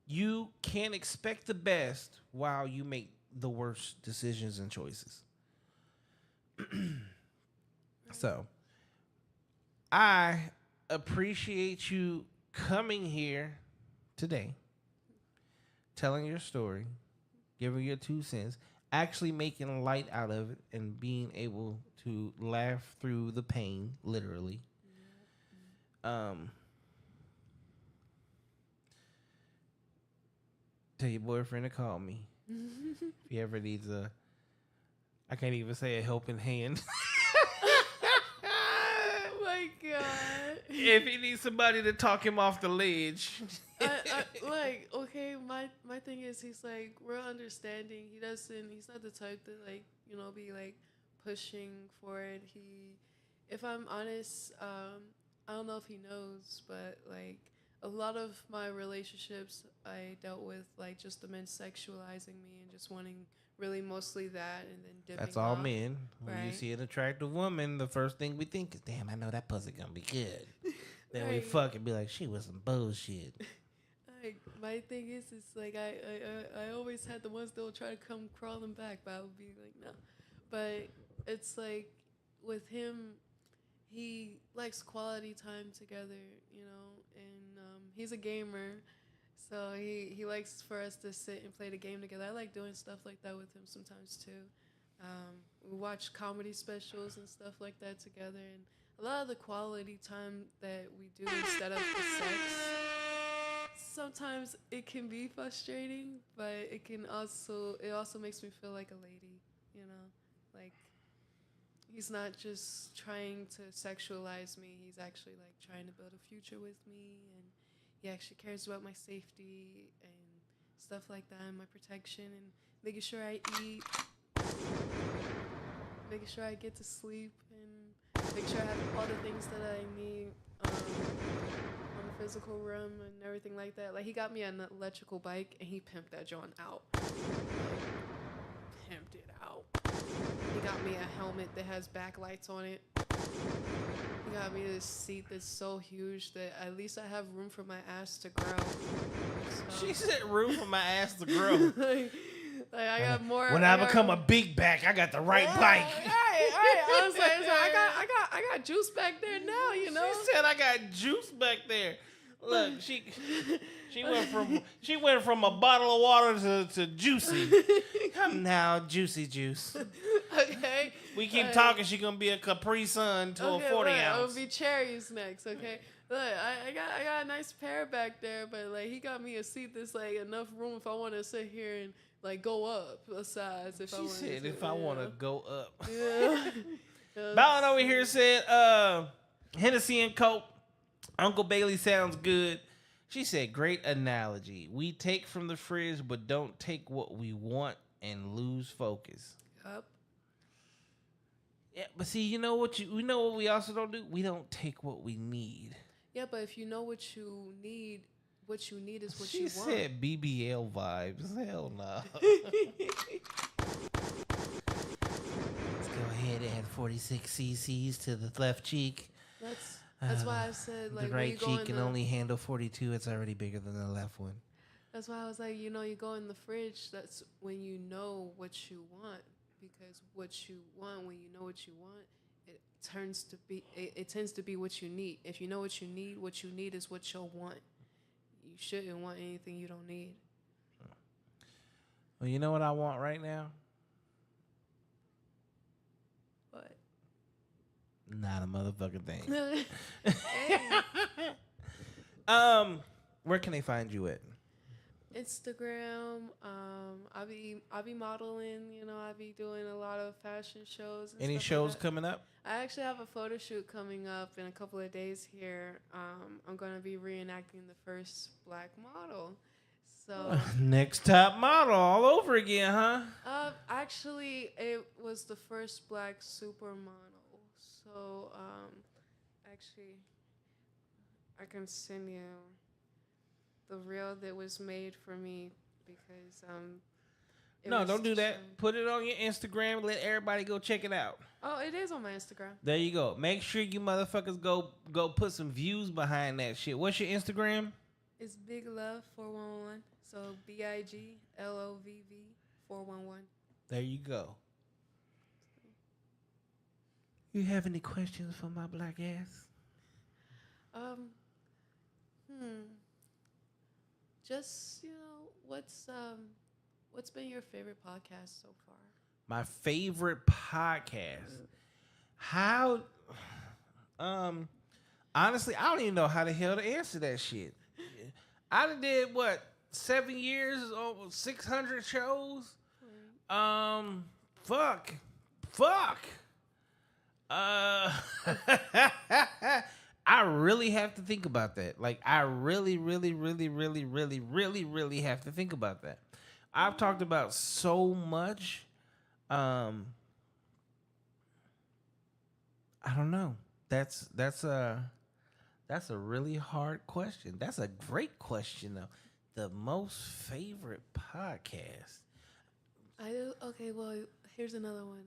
B: You can't expect the best while you make the worst decisions and choices. So, I appreciate you coming here today, telling your story, giving your 2 cents, actually making light out of it, and being able to laugh through the pain, literally. Tell your boyfriend to call me if he ever needs I can't even say a helping hand.
D: Oh my God.
B: If he needs somebody to talk him off the ledge.
D: Like, okay, my thing is, he's like real understanding. He's not the type to, like, you know, be like pushing for it. If I'm honest, I don't know if he knows, but like a lot of my relationships I dealt with, like, just the men sexualizing me and just wanting really mostly that, and then dipping
B: That's all
D: off.
B: men. When you
D: Right.
B: see an attractive woman, the first thing we think is, damn, I know that pussy gonna be good. Then we
D: Right.
B: fuck and be like, she was some bullshit.
D: Like, my thing is, it's like I always had the ones that will try to come crawling back, but I would be like, no. But it's like with him, he likes quality time together, you know, and he's a gamer, so he likes for us to sit and play the game together. I like doing stuff like that with him sometimes too. We watch comedy specials and stuff like that together, and a lot of the quality time that we do instead of the sex, sometimes it can be frustrating, but it also makes me feel like a lady, you know, like he's not just trying to sexualize me. He's actually like trying to build a future with me, and he actually cares about my safety and stuff like that, and my protection, and making sure I eat, making sure I get to sleep, and make sure I have all the things that I need on the physical realm and everything like that. Like, he got me an electrical bike, and he pimped that joint out. Pimped it out. He got me a helmet that has backlights on it. He got me this seat that's so huge that at least I have room for my ass to grow. So,
B: She said room for my ass to grow.
D: like I got more.
B: When I become a big back, I got the right bike.
D: Right. I was like, I got juice back there now, you know.
B: She said I got juice back there. Look, she went from a bottle of water to juicy. Come now, juicy juice.
D: Okay.
B: We keep talking, she gonna be a Capri Sun to a 40
D: look,
B: ounce.
D: I'll be cherries next, okay? Look, I got a nice pair back there, but like he got me a seat that's like enough room if I want to sit here and like go up a size. If I
B: She
D: want
B: said
D: to,
B: if I want to go up.
D: Yeah.
B: Ballin over here said, Hennessy and Coke. Uncle Bailey sounds good. She said, great analogy. We take from the fridge, but don't take what we want and lose focus.
D: Yup.
B: Yeah, but see, you know what we also don't do? We don't take what we need.
D: Yeah, but if you know what you need is what you want.
B: She said BBL vibes. Hell no. Let's go ahead and add 46 cc's to the left cheek.
D: That's why I said, like,
B: the
D: when
B: right
D: you go
B: cheek
D: in
B: can
D: the,
B: only handle 42. It's already bigger than the left one.
D: That's why I was like, you know, you go in the fridge. That's when you know what you want, because what you want, when you know what you want, it tends to be what you need. If you know what you need is what you'll want. you shouldn't want anything you don't need.
B: Well, you know what I want right now?
D: But
B: Not a motherfucking thing.
D: hey,
B: Where can they find you at?
D: Instagram. I'll be modeling. You know, I'll be doing a lot of fashion shows. And
B: Any
D: stuff
B: shows
D: like that.
B: coming up?
D: I actually have a photo shoot coming up in a couple of days here. I'm gonna be reenacting the first black model. So
B: Next top model all over again, huh?
D: actually, it was the first black supermodel. So actually, I can send you the reel that was made for me because it
B: No,
D: was
B: don't do that.
D: shown-
B: Put it on your Instagram. Let everybody go check it out.
D: Oh, it is on my Instagram.
B: There you go. Make sure you motherfuckers go put some views behind that shit. What's your Instagram?
D: It's Big Love 411. So BIGLOVV 411.
B: There you go. You have any questions for my black ass?
D: Just what's been your favorite podcast so far?
B: My favorite podcast. How honestly, I don't even know how the hell to answer that shit. I done did what, 7 years, over 600 shows. Fuck. I really have to think about that. Like, I really have to think about that. I've talked about so much. I don't know. That's a really hard question. That's a great question though. The most favorite podcast.
D: Okay, well, here's another one.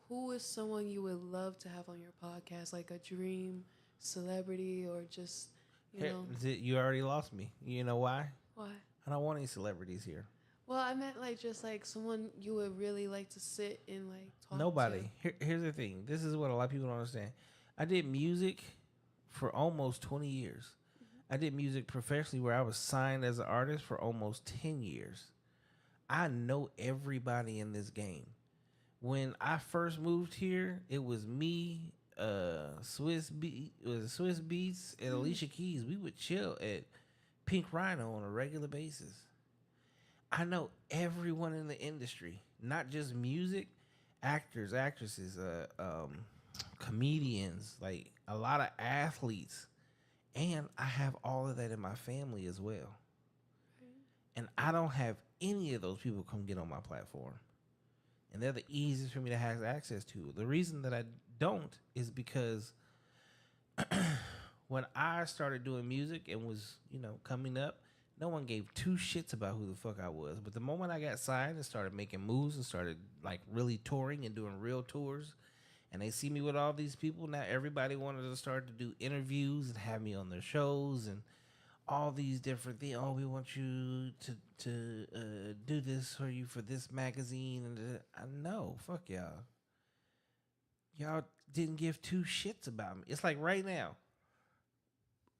D: Who is someone you would love to have on your podcast, like a dream celebrity or just,
B: You already lost me. You know why?
D: Why?
B: I don't want any celebrities here.
D: Well, I meant like just like someone you would really like to sit and like talk
B: Nobody.
D: to.
B: Here's the thing. This is what a lot of people don't understand. I did music for almost 20 years. I did music professionally where I was signed as an artist for almost 10 years. I know everybody in this game. When I first moved here, it was me, Swiss Beats, and Alicia Keys. We would chill at Pink Rhino on a regular basis. I know everyone in the industry, not just music, actors, actresses, comedians, like a lot of athletes. And I have all of that in my family as well. And I don't have any of those people come get on my platform. And they're the easiest for me to have access to. The reason that I don't is because when I started doing music and was, coming up, no one gave two shits about who the fuck I was. But the moment I got signed and started making moves and started like really touring and doing real tours, and they see me with all these people, now everybody wanted to start to do interviews and have me on their shows and all these different things. Oh, we want you to do this for you for this magazine. And I know, fuck y'all. Y'all didn't give two shits about me. It's like right now.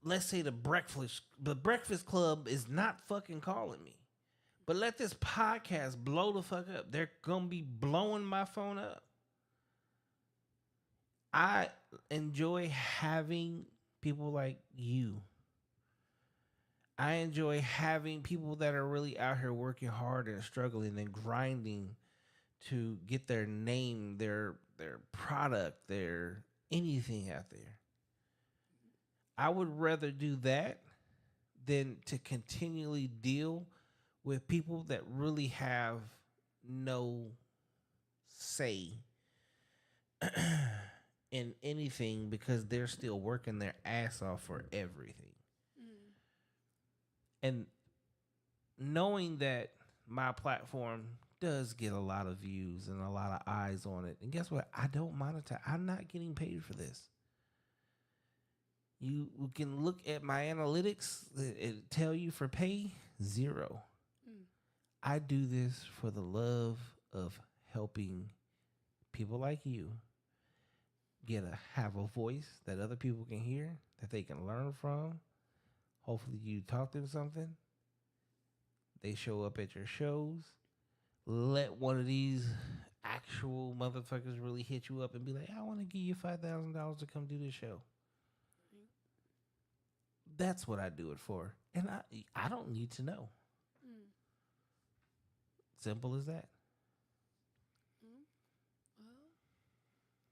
B: Let's say the Breakfast Club is not fucking calling me. But let this podcast blow the fuck up. They're gonna be blowing my phone up. I enjoy having people like you. I enjoy having people that are really out here working hard and struggling and grinding to get their name, their product, their anything out there. I would rather do that than to continually deal with people that really have no say in anything because they're still working their ass off for everything. And knowing that my platform does get a lot of views and a lot of eyes on it. And guess what? I don't monitor. I'm not getting paid for this. You can look at my analytics. It tell you for pay, 0. I do this for the love of helping people like you have a voice that other people can hear that they can learn from. Hopefully you taught them something. They show up at your shows. Let one of these actual motherfuckers really hit you up and be like, I want to give you $5,000 to come do this show. That's what I do it for. And I don't need to know. Simple as that.
D: Well,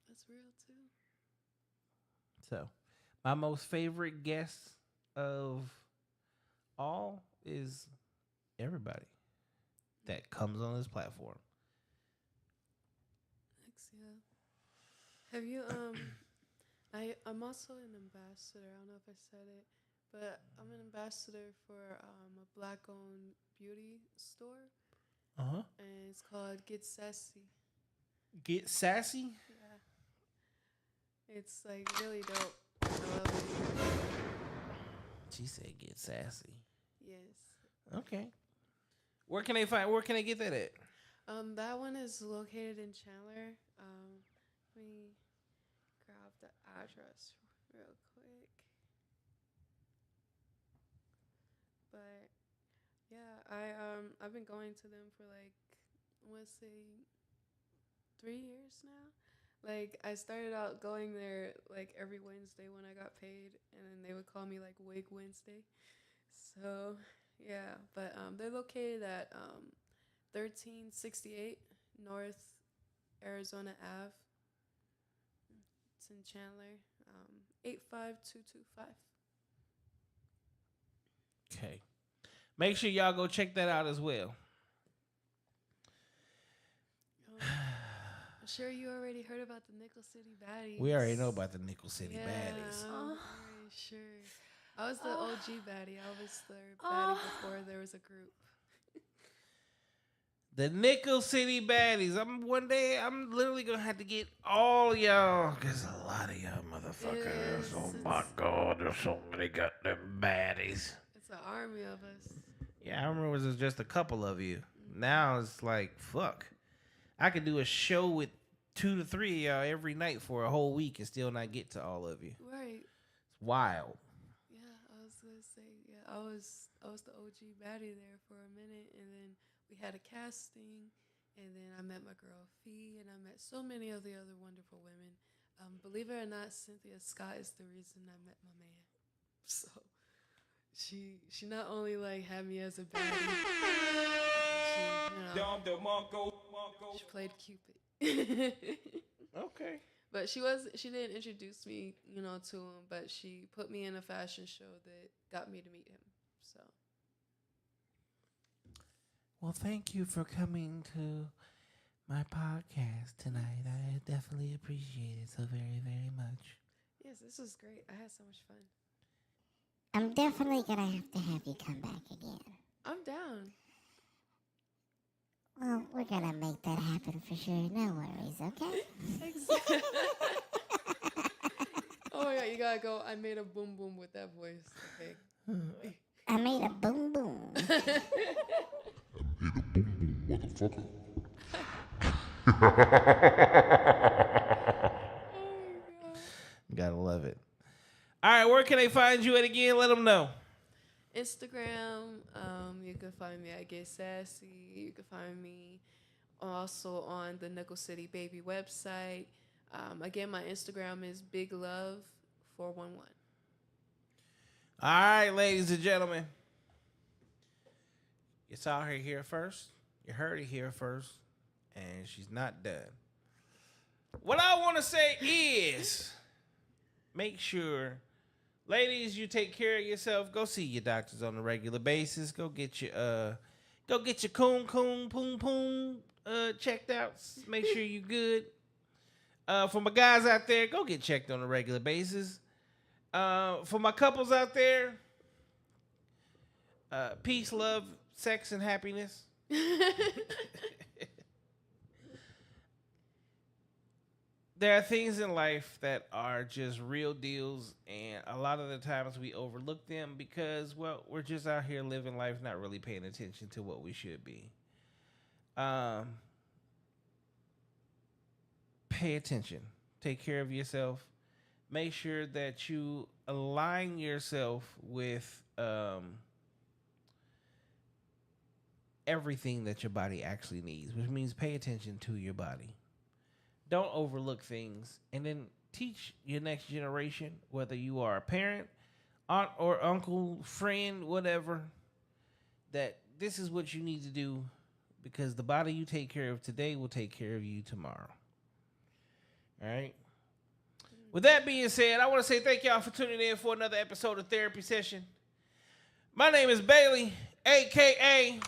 D: that's real too.
B: So, my most favorite guest of all is everybody that comes on this platform.
D: Thanks, yeah. Have you I'm also an ambassador. I don't know if I said it, but I'm an ambassador for a black-owned beauty store.
B: Uh-huh.
D: And it's called Get Sassy.
B: Get Sassy?
D: Yeah. It's like really dope. I love it.
B: She said get sassy.
D: Yes.
B: Okay. Where can they get that at?
D: That one is located in Chandler. Let me grab the address real quick. But yeah, I've been going to them for like I want to say 3 years now. Like I started out going there like every Wednesday when I got paid, and then they would call me like Wig Wednesday. So yeah, but they're located at 1368 North Arizona Ave. It's in Chandler, 85225.
B: Okay. Make sure y'all go check that out as well.
D: I'm sure you already heard about the Nickel City Baddies.
B: We already know about the Nickel City
D: yeah,
B: Baddies.
D: I'm very sure. I was the OG baddie. I was their baddie before there was a group.
B: The Nickel City Baddies. One day I'm literally gonna have to get all y'all, cause a lot of y'all motherfuckers. Oh my God, there's so many goddamn baddies.
D: It's an army of us.
B: Yeah, I remember it was just a couple of you. Now it's like fuck. I could do a show with 2 to 3 of y'all every night for a whole week and still not get to all of you.
D: Right.
B: It's wild.
D: Yeah, I was gonna say, yeah, I was the OG baddie there for a minute, and then we had a casting, and then I met my girl Fee, and I met so many of the other wonderful women. Believe it or not, Cynthia Scott is the reason I met my man. So she not only like had me as a baddie, she played Cupid.
B: Okay.
D: But she didn't introduce me, to him, but she put me in a fashion show that got me to meet him. So.
B: Well, thank you for coming to my podcast tonight. I definitely appreciate it so very, very much.
D: Yes, this was great. I had so much fun.
E: I'm definitely going to have you come back again.
D: I'm down.
E: Well, we're going to make that happen for sure. No worries, okay?
D: Oh my God, you gotta go. I made a boom boom with that voice. Okay.
E: I made a boom boom.
F: Motherfucker.
B: Gotta love it. All right, where can they find you at again? Let them know.
D: Instagram, you can find me at Get Sassy. You can find me also on the Nickel City Baby website. Again, my Instagram is BigLove411.
B: All right, ladies and gentlemen. You saw her here first. You heard it here first. And she's not done. What I want to say is, make sure, ladies, you take care of yourself. Go see your doctors on a regular basis. Go get your coon poom poom checked out. Make sure you good. For my guys out there, go get checked on a regular basis. For my couples out there, peace, love, sex, and happiness. There are things in life that are just real deals, and a lot of the times we overlook them because, well, we're just out here living life, not really paying attention to what we should be. Pay attention. Take care of yourself. make sure that you align yourself with everything that your body actually needs, which means pay attention to your body. Don't overlook things, and then teach your next generation, whether you are a parent, aunt or uncle, friend, whatever, that this is what you need to do, because the body you take care of today will take care of you tomorrow. All right? With that being said, I want to say thank y'all for tuning in for another episode of Therapy Session. My name is Bailey, a.k.a.